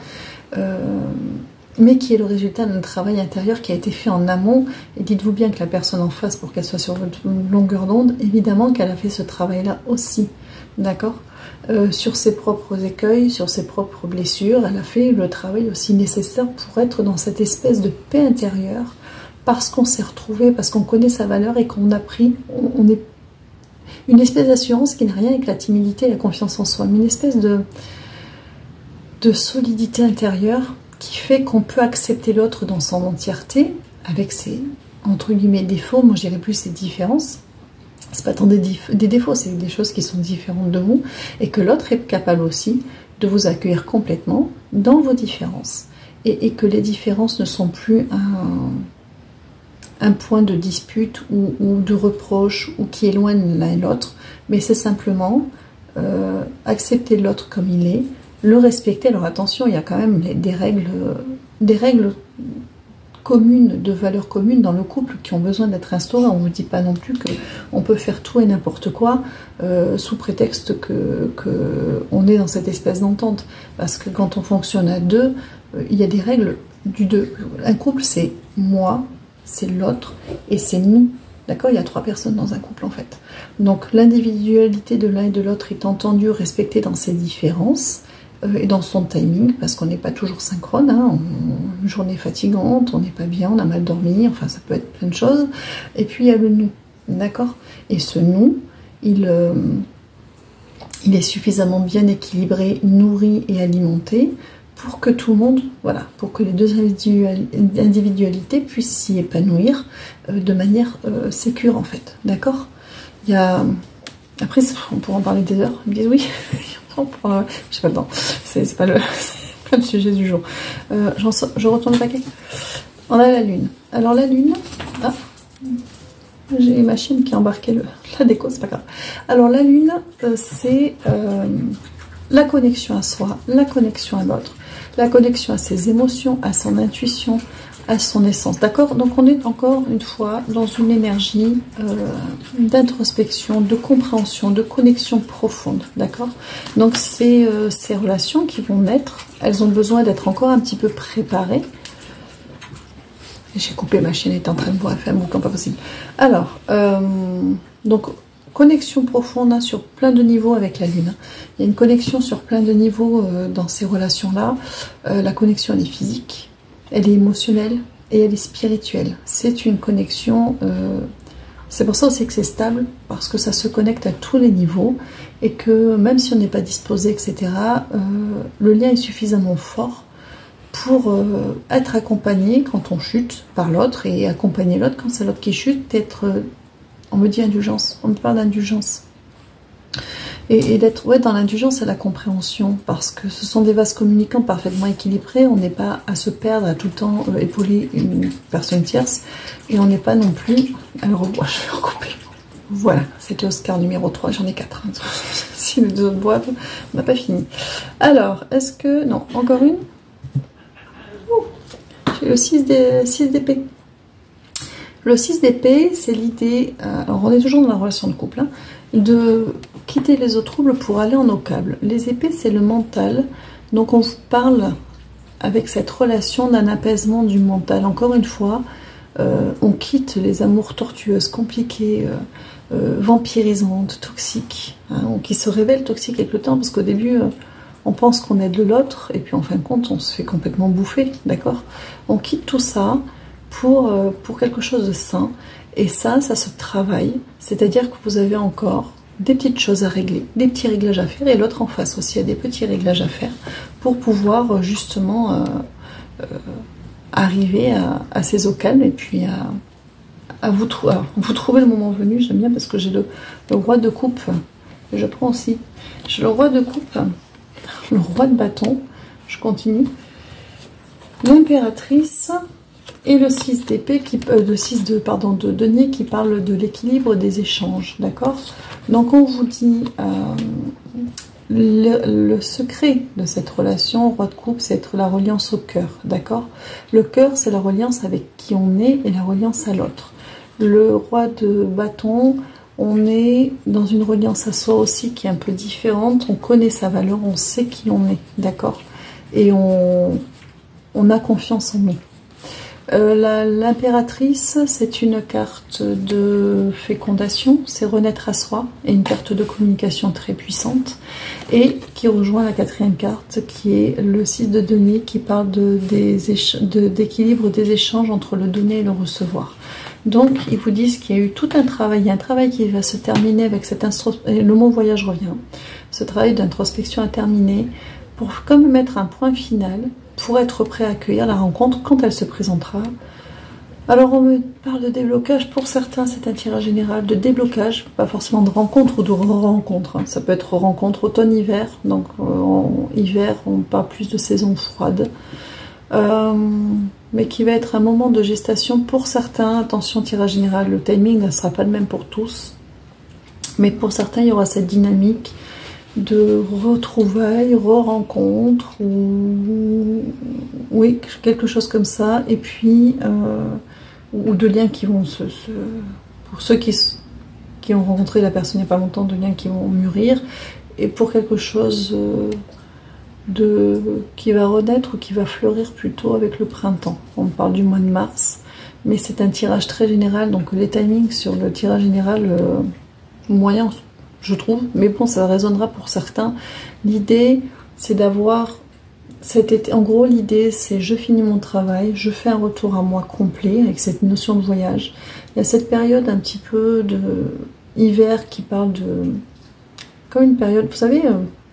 mais qui est le résultat d'un travail intérieur qui a été fait en amont. Et dites-vous bien que la personne en face, pour qu'elle soit sur votre longueur d'onde, évidemment qu'elle a fait ce travail-là aussi, d'accord, sur ses propres écueils, sur ses propres blessures, elle a fait le travail aussi nécessaire pour être dans cette espèce de paix intérieure, parce qu'on s'est retrouvé, parce qu'on connaît sa valeur et qu'on a pris, on est une espèce d'assurance qui n'a rien avec la timidité et la confiance en soi, mais une espèce de solidité intérieure qui fait qu'on peut accepter l'autre dans son entièreté, avec ses, entre guillemets, défauts, moi je dirais plus ses différences. C'est pas tant des défauts, c'est des choses qui sont différentes de vous, et que l'autre est capable aussi de vous accueillir complètement dans vos différences, et que les différences ne sont plus un point de dispute ou de reproche ou qui éloigne l'un et l'autre, mais c'est simplement accepter l'autre comme il est, le respecter. Alors attention, il y a quand même des règles communes, de valeurs communes dans le couple qui ont besoin d'être instaurées. On ne vous dit pas non plus qu'on peut faire tout et n'importe quoi sous prétexte qu'on est dans cette espèce d'entente, parce que quand on fonctionne à deux, il y a des règles du deux. Un couple, c'est moi, c'est l'autre et c'est nous. D'accord, il y a 3 personnes dans un couple en fait. Donc l'individualité de l'un et de l'autre est entendue, respectée dans ses différences et dans son timing, parce qu'on n'est pas toujours synchrone. Hein. Une journée fatigante, on n'est pas bien, on a mal dormi, enfin ça peut être plein de choses. Et puis il y a le nous, d'accord. Et ce nous, il est suffisamment bien équilibré, nourri et alimenté pour que tout le monde, voilà, pour que les deux individualités puissent s'y épanouir de manière sécure en fait, d'accord. Il y a... Après, on pourra en parler des heures, ils me disent oui, j'ai pas le temps, c'est pas le sujet du jour. Je retourne le paquet. On a la lune. Alors la lune, ah, j'ai ma chienne qui a embarqué la déco, c'est pas grave. Alors la lune, c'est la connexion à soi, la connexion à l'autre, la connexion à ses émotions, à son intuition, à son essence. D'accord? Donc on est encore une fois dans une énergie d'introspection, de compréhension, de connexion profonde. D'accord? Donc ces relations qui vont naître, elles ont besoin d'être encore un petit peu préparées. J'ai coupé, ma chienne est en train de boire, elle fait un boucan pas possible. Alors, donc, connexion profonde hein, sur plein de niveaux avec la lune. Il y a une connexion sur plein de niveaux dans ces relations-là. La connexion, elle est physique, elle est émotionnelle et elle est spirituelle. C'est une connexion... c'est pour ça aussi que c'est stable, parce que ça se connecte à tous les niveaux et que même si on n'est pas disposé, etc., le lien est suffisamment fort pour être accompagné quand on chute par l'autre et accompagner l'autre quand c'est l'autre qui chute, on me dit indulgence, on me parle d'indulgence. Et d'être dans l'indulgence et la compréhension, parce que ce sont des vases communicants parfaitement équilibrés, on n'est pas à se perdre, à tout le temps épauler une personne tierce, et on n'est pas non plus... Alors, je vais recouper. Voilà, c'était Oscar numéro 3, j'en ai 4. Hein. Si les deux autres boivent, on n'a pas fini. Alors, est-ce que... Non, encore une. J'ai le 6 d'épée. Le 6 d'épée, c'est l'idée, alors on est toujours dans la relation de couple, hein, de quitter les eaux troubles pour aller en eau câble. Les épées, c'est le mental, donc on vous parle avec cette relation d'un apaisement du mental. Encore une fois, on quitte les amours tortueuses, compliquées, vampirisantes, toxiques, hein, qui se révèlent toxiques avec le temps, parce qu'au début... on pense qu'on aide l'autre, et puis en fin de compte, on se fait complètement bouffer, d'accord? On quitte tout ça pour quelque chose de sain, et ça se travaille, c'est-à-dire que vous avez encore des petites choses à régler, des petits réglages à faire, et l'autre en face aussi a des petits réglages à faire, pour pouvoir justement arriver à ces eaux calmes, et puis à vous trouver le moment venu. J'aime bien parce que j'ai le roi de coupe, je prends aussi, j'ai le roi de coupe, le roi de bâton, je continue, l'impératrice et le 6 d'épée, de denier qui parle de l'équilibre des échanges, d'accord? Donc on vous dit le secret de cette relation, roi de coupe, c'est être la reliance au cœur, d'accord? Le cœur, c'est la reliance avec qui on est et la reliance à l'autre. Le roi de bâton, on est dans une reliance à soi aussi qui est un peu différente. On connaît sa valeur, on sait qui on est, d'accord? Et on a confiance en nous. L'impératrice, c'est une carte de fécondation, c'est renaître à soi, et une carte de communication très puissante, et qui rejoint la 4e carte, qui est le 6 de denier, qui parle d'équilibre des échanges entre le donner et le recevoir. Donc, ils vous disent qu'il y a eu tout un travail qui va se terminer avec cette le mot voyage revient, ce travail d'introspection à terminer, pour comme mettre un point final, pour être prêt à accueillir la rencontre quand elle se présentera. Alors, on me parle de déblocage, pour certains, c'est un tirage général de déblocage, pas forcément de rencontre ou de re-rencontre, hein. Ça peut être rencontre automne-hiver, donc en hiver, on parle plus de saison froide. Mais qui va être un moment de gestation pour certains. Attention, tirage général, le timing ne sera pas le même pour tous, mais pour certains il y aura cette dynamique de retrouvailles, re-rencontres, ou oui, quelque chose comme ça, et puis ou de liens qui vont pour ceux qui ont rencontré la personne il n'y a pas longtemps, de liens qui vont mûrir, et pour quelque chose qui va renaître ou qui va fleurir plutôt avec le printemps. On parle du mois de mars, mais c'est un tirage très général, donc les timings sur le tirage général moyen, je trouve, mais bon, ça résonnera pour certains. L'idée, c'est d'avoir cet été. En gros, l'idée, c'est je finis mon travail, je fais un retour à moi complet avec cette notion de voyage. Il y a cette période un petit peu de hiver qui parle de... comme une période, vous savez,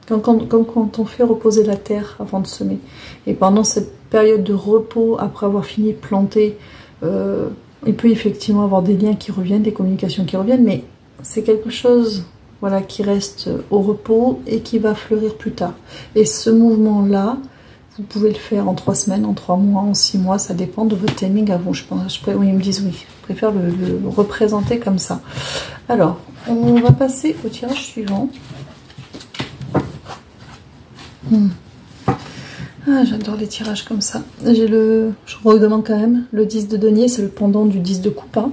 comme quand on fait reposer la terre avant de semer. Et pendant cette période de repos, après avoir fini de planter, il peut effectivement avoir des liens qui reviennent, des communications qui reviennent, mais c'est quelque chose, voilà, qui reste au repos et qui va fleurir plus tard. Et ce mouvement-là, vous pouvez le faire en 3 semaines, en 3 mois, en 6 mois, ça dépend de votre timing à vous. Oui, ils me disent oui, je préfère le représenter comme ça. Alors, on va passer au tirage suivant. Ah, j'adore les tirages comme ça. Je redemande quand même, le 10 de denier, c'est le pendant du 10 de coupe. Hein.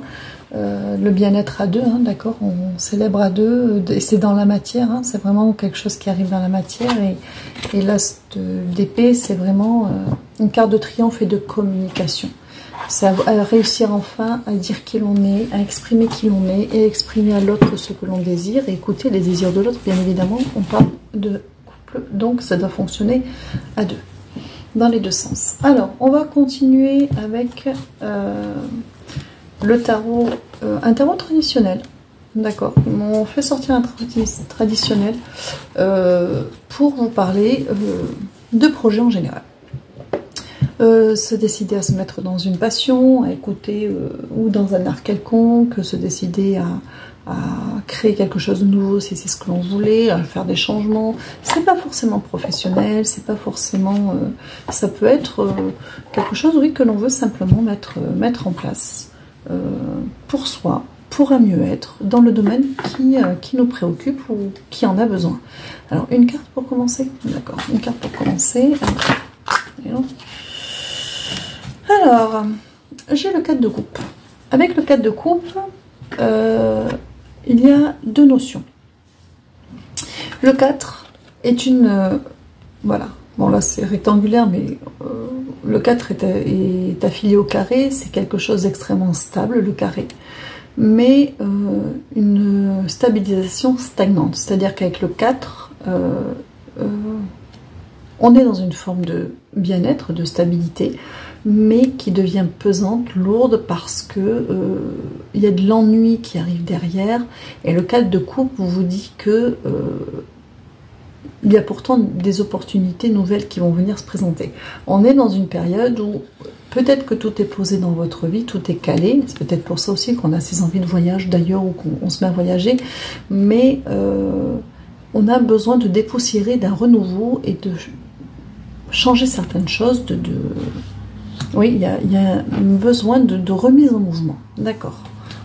Le bien-être à deux, hein, d'accord, on célèbre à deux, et c'est dans la matière, hein, c'est vraiment quelque chose qui arrive dans la matière, et l'as d'épée, c'est vraiment une carte de triomphe et de communication. C'est à réussir enfin à dire qui l'on est, à exprimer qui l'on est, et exprimer à l'autre ce que l'on désire, et écouter les désirs de l'autre, bien évidemment, on parle de couple, donc ça doit fonctionner à deux, dans les deux sens. Alors, on va continuer avec... le tarot, un tarot traditionnel, d'accord. On fait sortir un tarot traditionnel pour vous parler de projets en général. Se décider à se mettre dans une passion, à écouter ou dans un art quelconque, se décider à créer quelque chose de nouveau si c'est ce que l'on voulait, à faire des changements. C'est pas forcément professionnel, c'est pas forcément... ça peut être quelque chose, oui, que l'on veut simplement mettre en place. Pour soi, pour un mieux-être, dans le domaine qui nous préoccupe ou qui en a besoin. Alors, une carte pour commencer. D'accord, une carte pour commencer. Alors, j'ai le 4 de coupe. Avec le 4 de coupe, il y a deux notions. Le 4 est une... voilà. Bon, là, c'est rectangulaire, mais le 4 est affilié au carré. C'est quelque chose d'extrêmement stable, le carré. Mais une stabilisation stagnante. C'est-à-dire qu'avec le 4, on est dans une forme de bien-être, de stabilité, mais qui devient pesante, lourde, parce que il y a de l'ennui qui arrive derrière. Et le 4 de coupe vous dit que... il y a pourtant des opportunités nouvelles qui vont venir se présenter. On est dans une période où peut-être que tout est posé dans votre vie, tout est calé. C'est peut-être pour ça aussi qu'on a ces envies de voyage d'ailleurs, ou qu'on se met à voyager. Mais on a besoin de dépoussiérer, d'un renouveau et de changer certaines choses. Oui, il y a besoin de remise en mouvement. D'accord.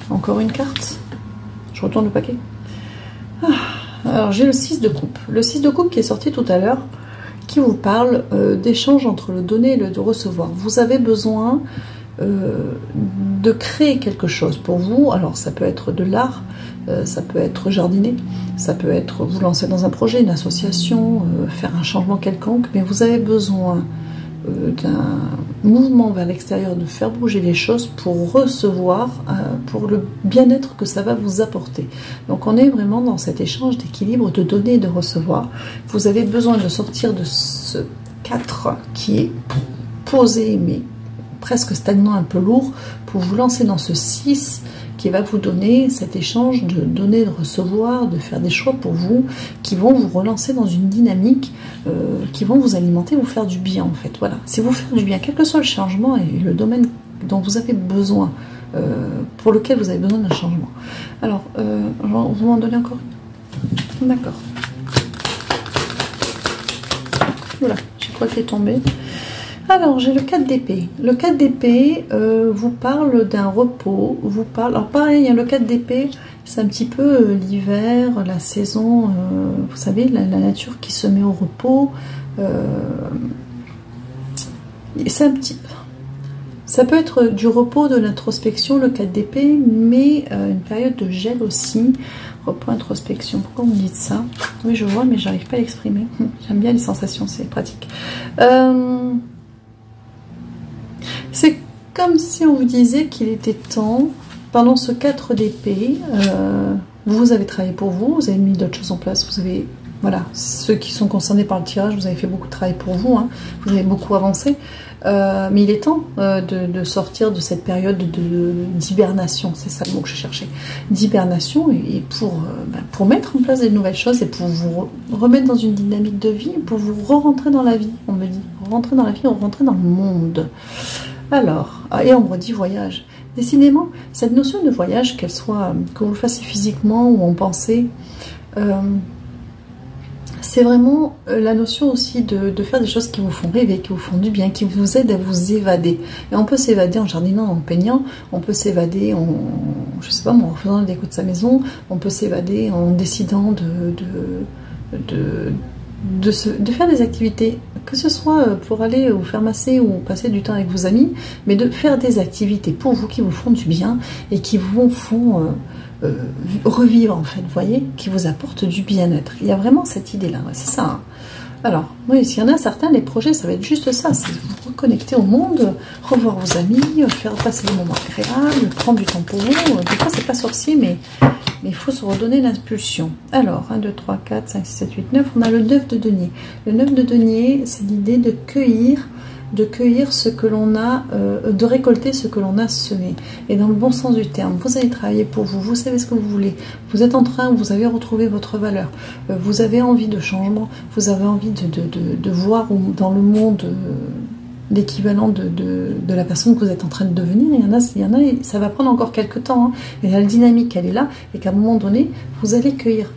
Encore une carte. Je retourne le paquet. Alors j'ai le 6 de coupe. Le 6 de coupe qui est sorti tout à l'heure, qui vous parle d'échange entre le donner et le recevoir. Vous avez besoin de créer quelque chose pour vous. Alors ça peut être de l'art, ça peut être jardiner, ça peut être vous lancer dans un projet, une association, faire un changement quelconque, mais vous avez besoin d'un mouvement vers l'extérieur, de faire bouger les choses pour recevoir, pour le bien-être que ça va vous apporter. Donc on est vraiment dans cet échange d'équilibre, de donner et de recevoir. Vous avez besoin de sortir de ce 4 qui est posé mais presque stagnant, un peu lourd, pour vous lancer dans ce 6 qui va vous donner cet échange de donner, de recevoir, de faire des choix pour vous, qui vont vous relancer dans une dynamique, qui vont vous alimenter, vous faire du bien en fait. Voilà, c'est vous faire du bien, quel que soit le changement et le domaine dont vous avez besoin, pour lequel vous avez besoin d'un changement. Alors, vous m'en donnez encore une? D'accord. Voilà, je crois qu'il est tombé. Alors, j'ai le 4 d'épée. Le 4 d'épée vous parle d'un repos, vous parle... Alors pareil, le 4 d'épée, c'est un petit peu l'hiver, la saison, vous savez, la nature qui se met au repos. C'est un petit... Ça peut être du repos, de l'introspection, le 4 d'épée, mais une période de gel aussi. Repos, introspection. Pourquoi vous me dites ça? Oui, je vois, mais j'arrive pas à l'exprimer. J'aime bien les sensations, c'est pratique. C'est comme si on vous disait qu'il était temps, pendant ce 4 d'épée, vous avez travaillé pour vous, vous avez mis d'autres choses en place, vous avez... Voilà, ceux qui sont concernés par le tirage, vous avez fait beaucoup de travail pour vous, hein, vous avez beaucoup avancé. Mais il est temps de sortir de cette période d'hibernation, c'est ça le mot que je cherchais, d'hibernation, et pour mettre en place des nouvelles choses et pour vous remettre dans une dynamique de vie, pour vous re-rentrer dans la vie, on me dit, rentrer dans la vie, rentrer dans le monde. Alors, et on me redit voyage. Décidément, cette notion de voyage, qu'elle soit, que vous le fassiez physiquement ou en pensée, c'est vraiment la notion aussi de faire des choses qui vous font rêver, qui vous font du bien, qui vous aident à vous évader. Et on peut s'évader en jardinant, en peignant, on peut s'évader en, je sais pas moi, en faisant le déco de sa maison, on peut s'évader en décidant de faire des activités, que ce soit pour aller vous faire masser ou passer du temps avec vos amis, mais de faire des activités pour vous qui vous font du bien et qui vous font... revivre en fait, vous voyez, qui vous apporte du bien-être. Il y a vraiment cette idée-là, ouais, c'est ça. Hein. Alors, oui, s'il y en a certains, les projets, ça va être juste ça, c'est vous reconnecter au monde, revoir vos amis, faire passer des moments agréables, prendre du temps pour vous. Des fois, c'est pas sorcier, mais il faut se redonner l'impulsion. Alors, 1, 2, 3, 4, 5, 6, 7, 8, 9, on a le 9 de denier. Le 9 de denier, c'est l'idée de cueillir ce que l'on a, de récolter ce que l'on a semé. Et dans le bon sens du terme, vous allez travailler pour vous, vous savez ce que vous voulez, vous êtes en train, vous avez retrouvé votre valeur, vous avez envie de changement, vous avez envie de voir dans le monde l'équivalent de la personne que vous êtes en train de devenir. Il y en a, ça va prendre encore quelques temps, hein. Et la dynamique, elle est là, et qu'à un moment donné, vous allez cueillir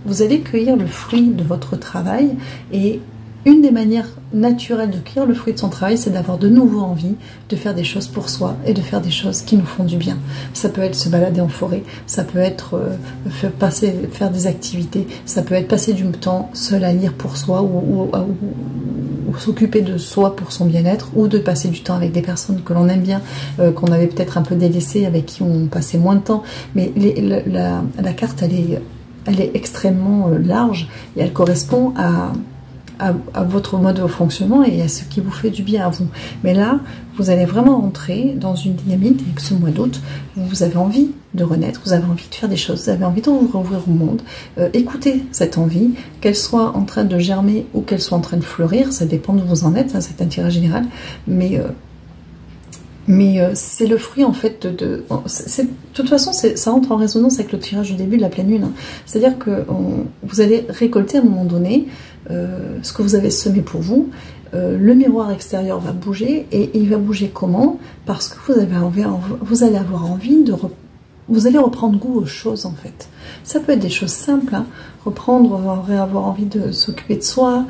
le fruit de votre travail. Et une des manières naturelles de cueillir le fruit de son travail, c'est d'avoir de nouveau envie de faire des choses pour soi et de faire des choses qui nous font du bien. Ça peut être se balader en forêt, ça peut être faire des activités, ça peut être passer du temps seul à lire pour soi ou s'occuper de soi pour son bien-être, ou de passer du temps avec des personnes que l'on aime bien, qu'on avait peut-être un peu délaissées, avec qui on passait moins de temps. Mais la carte, elle est extrêmement large et elle correspond à votre mode de fonctionnement et à ce qui vous fait du bien à vous. Mais là, vous allez vraiment rentrer dans une dynamique avec ce mois d'août. Vous avez envie de renaître, vous avez envie de faire des choses, vous avez envie de vous rouvrir au monde. Écoutez cette envie, qu'elle soit en train de germer ou qu'elle soit en train de fleurir, ça dépend de où vous en êtes, hein, c'est un tirage général, mais c'est le fruit en fait de toute façon, ça entre en résonance avec le tirage du début de la pleine lune. Hein. C'est-à-dire que vous allez récolter à un moment donné ce que vous avez semé pour vous. Le miroir extérieur va bouger, et il va bouger comment? Parce que vous allez avoir envie vous allez reprendre goût aux choses en fait. Ça peut être des choses simples, hein. Avoir envie de s'occuper de soi,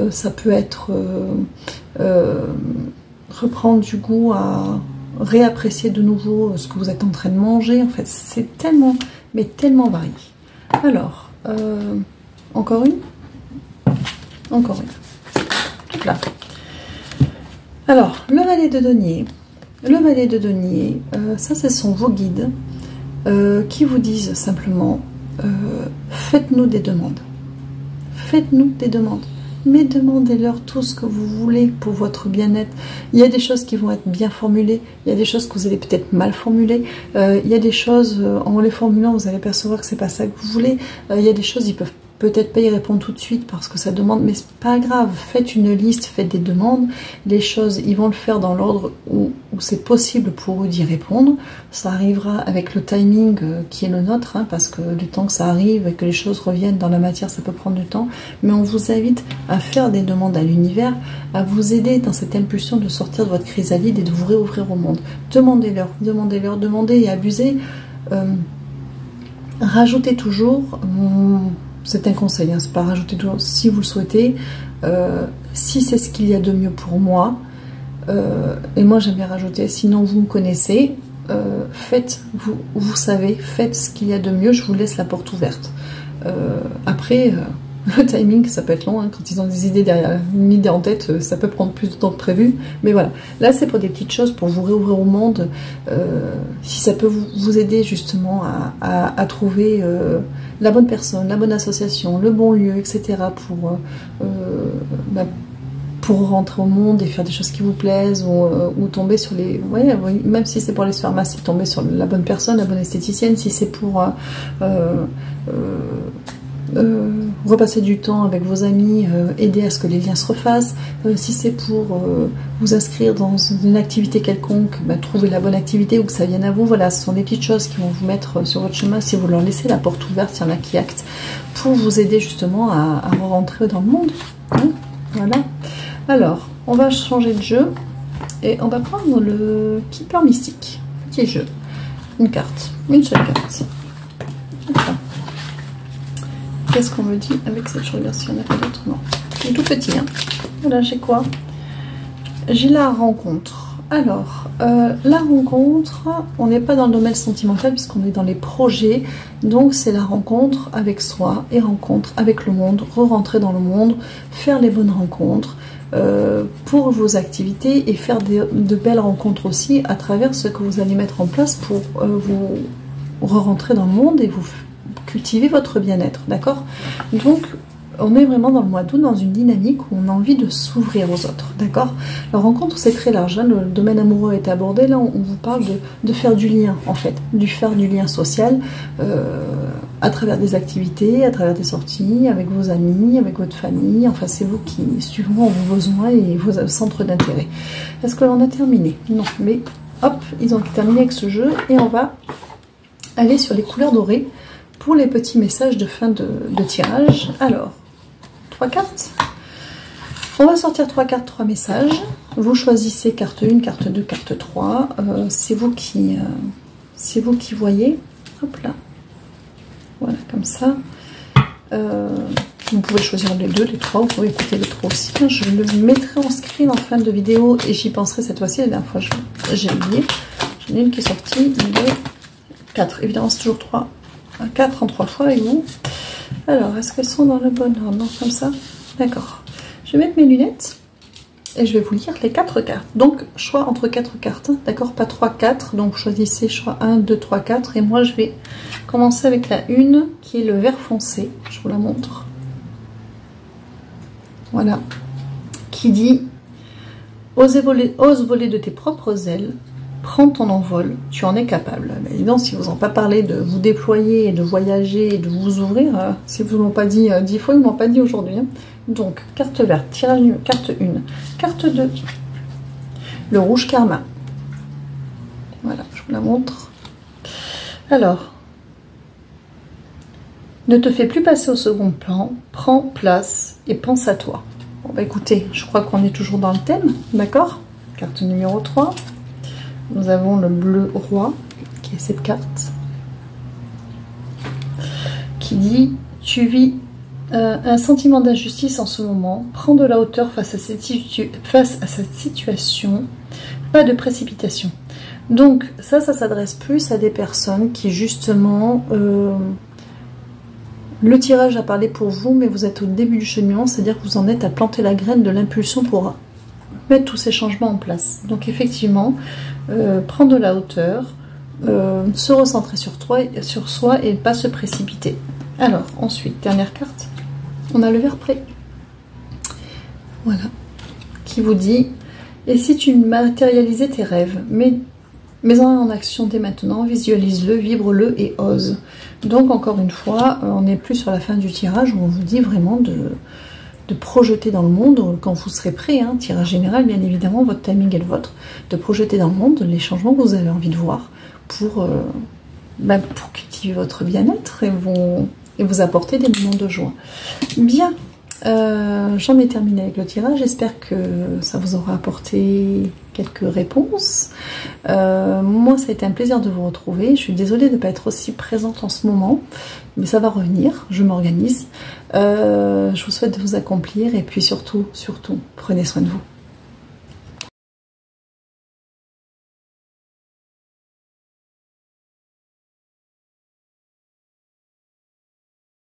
ça peut être reprendre du goût à réapprécier de nouveau ce que vous êtes en train de manger. En fait, c'est tellement, mais tellement varié. Alors, encore une. Toute là. Alors, le valet de denier. Le valet de denier, ça, ce sont vos guides qui vous disent simplement faites-nous des demandes. Faites-nous des demandes. Mais demandez-leur tout ce que vous voulez pour votre bien-être. Il y a des choses qui vont être bien formulées, il y a des choses que vous allez peut-être mal formuler, il y a des choses, en les formulant, vous allez percevoir que c'est pas ça que vous voulez, il y a des choses, ils peuvent peut-être pas y répondre tout de suite parce que ça demande, mais c'est pas grave, faites une liste, faites des demandes, les choses, ils vont le faire dans l'ordre où c'est possible pour eux d'y répondre. Ça arrivera avec le timing qui est le nôtre, hein, parce que du temps que ça arrive et que les choses reviennent dans la matière, ça peut prendre du temps, mais on vous invite à faire des demandes à l'univers, à vous aider dans cette impulsion de sortir de votre chrysalide et de vous réouvrir au monde. Demandez-leur, demandez et abusez. Rajoutez toujours... c'est un conseil, hein, c'est pas rajouter toujours, si vous le souhaitez, si c'est ce qu'il y a de mieux pour moi, et moi j'aime bien rajouter, sinon vous me connaissez, faites, vous savez, faites ce qu'il y a de mieux, je vous laisse la porte ouverte. Après, Le timing, ça peut être long, hein, quand ils ont des idées derrière, une idée en tête, ça peut prendre plus de temps que prévu. Mais voilà, là c'est pour des petites choses, pour vous réouvrir au monde, si ça peut vous aider justement à trouver la bonne personne, la bonne association, le bon lieu, etc. Pour rentrer au monde et faire des choses qui vous plaisent, ou tomber sur les... Ouais, même si c'est pour les pharmacies, tomber sur la bonne personne, la bonne esthéticienne, si c'est pour... repasser du temps avec vos amis, aider à ce que les liens se refassent, si c'est pour vous inscrire dans une activité quelconque, trouver la bonne activité ou que ça vienne à vous, voilà, ce sont des petites choses qui vont vous mettre sur votre chemin si vous leur laissez la porte ouverte, il y en a qui actent, pour vous aider justement à rentrer dans le monde, hein, voilà. Alors, on va changer de jeu et on va prendre le Keeper Mystique, petit jeu, une carte, une seule carte. Voilà. Qu'est-ce qu'on me dit avec cette? Je regarde s'il n'y en a pas d'autres. Non. Il est tout petit. Hein. Voilà, j'ai quoi? J'ai la rencontre. Alors, la rencontre, on n'est pas dans le domaine sentimental puisqu'on est dans les projets. Donc, c'est la rencontre avec soi et rencontre avec le monde. Re-rentrer dans le monde, faire les bonnes rencontres pour vos activités et faire de belles rencontres aussi à travers ce que vous allez mettre en place pour vous re-rentrer dans le monde et vous cultiver votre bien-être, d'accord? Donc, on est vraiment dans le mois d'août, dans une dynamique où on a envie de s'ouvrir aux autres, d'accord? La rencontre, c'est très large, hein, le domaine amoureux est abordé, là, on vous parle de faire du lien, en fait, faire du lien social à travers des activités, à travers des sorties, avec vos amis, avec votre famille, enfin, c'est vous qui, suivant vos besoins et vos centres d'intérêt. Est-ce que l'on a terminé? Non, mais hop, ils ont terminé avec ce jeu, et on va aller sur les couleurs dorées, pour les petits messages de fin de tirage. Alors, 3 cartes. On va sortir 3 cartes, 3 messages. Vous choisissez carte 1, carte 2, carte 3. C'est vous qui voyez. Hop là. Voilà, comme ça. Vous pouvez choisir les 2, les 3. Vous pouvez écouter les 3 aussi. Je le mettrai en screen en fin de vidéo et j'y penserai cette fois-ci. La dernière fois, j'ai oublié. J'en ai une qui est sortie. Les 4. Évidemment, c'est toujours 3. 4 en 3 fois avec vous. Alors, est-ce qu'elles sont dans le bon ordre? Non, comme ça. D'accord. Je vais mettre mes lunettes et je vais vous lire les 4 cartes. Donc, choix entre 4 cartes. D'accord, pas 3, 4. Donc, choisissez choix 1, 2, 3, 4. Et moi, je vais commencer avec la 1 qui est le vert foncé. Je vous la montre. Voilà. Qui dit: ose voler de tes propres ailes. Prends ton envol, tu en es capable. Mais évidemment, si vous n'en pas parlé de vous déployer, et de voyager, et de vous ouvrir, si vous ne m'en pas dit 10 fois, ils ne m'ont pas dit aujourd'hui. Hein. Donc, carte verte, tirage, carte 1, carte 2, le rouge karma. Voilà, je vous la montre. Alors, ne te fais plus passer au second plan, prends place et pense à toi. Bon, bah écoutez, je crois qu'on est toujours dans le thème, d'accord? Carte numéro 3. Nous avons le bleu roi, qui est cette carte, qui dit: tu vis un sentiment d'injustice en ce moment, prends de la hauteur face à cette situation, pas de précipitation. Donc ça s'adresse plus à des personnes qui justement, le tirage a parlé pour vous, mais vous êtes au début du cheminement, c'est-à-dire que vous en êtes à planter la graine de l'impulsion pour mettre tous ces changements en place. Donc effectivement, prendre de la hauteur, se recentrer sur soi et pas se précipiter. Alors ensuite, dernière carte, on a le vert prêt. Voilà, qui vous dit: et si tu matérialisais tes rêves, mets-en en action dès maintenant, visualise-le, vibre-le et ose. Donc encore une fois, on n'est plus sur la fin du tirage où on vous dit vraiment de projeter dans le monde, quand vous serez prêt, hein, tirage général bien évidemment, votre timing est le vôtre, de projeter dans le monde les changements que vous avez envie de voir pour cultiver votre bien-être et vous apporter des moments de joie. Bien, j'en ai terminé avec le tirage, j'espère que ça vous aura apporté quelques réponses. Moi ça a été un plaisir de vous retrouver, je suis désolée de ne pas être aussi présente en ce moment, mais ça va revenir, je m'organise. Je vous souhaite de vous accomplir et puis surtout, prenez soin de vous.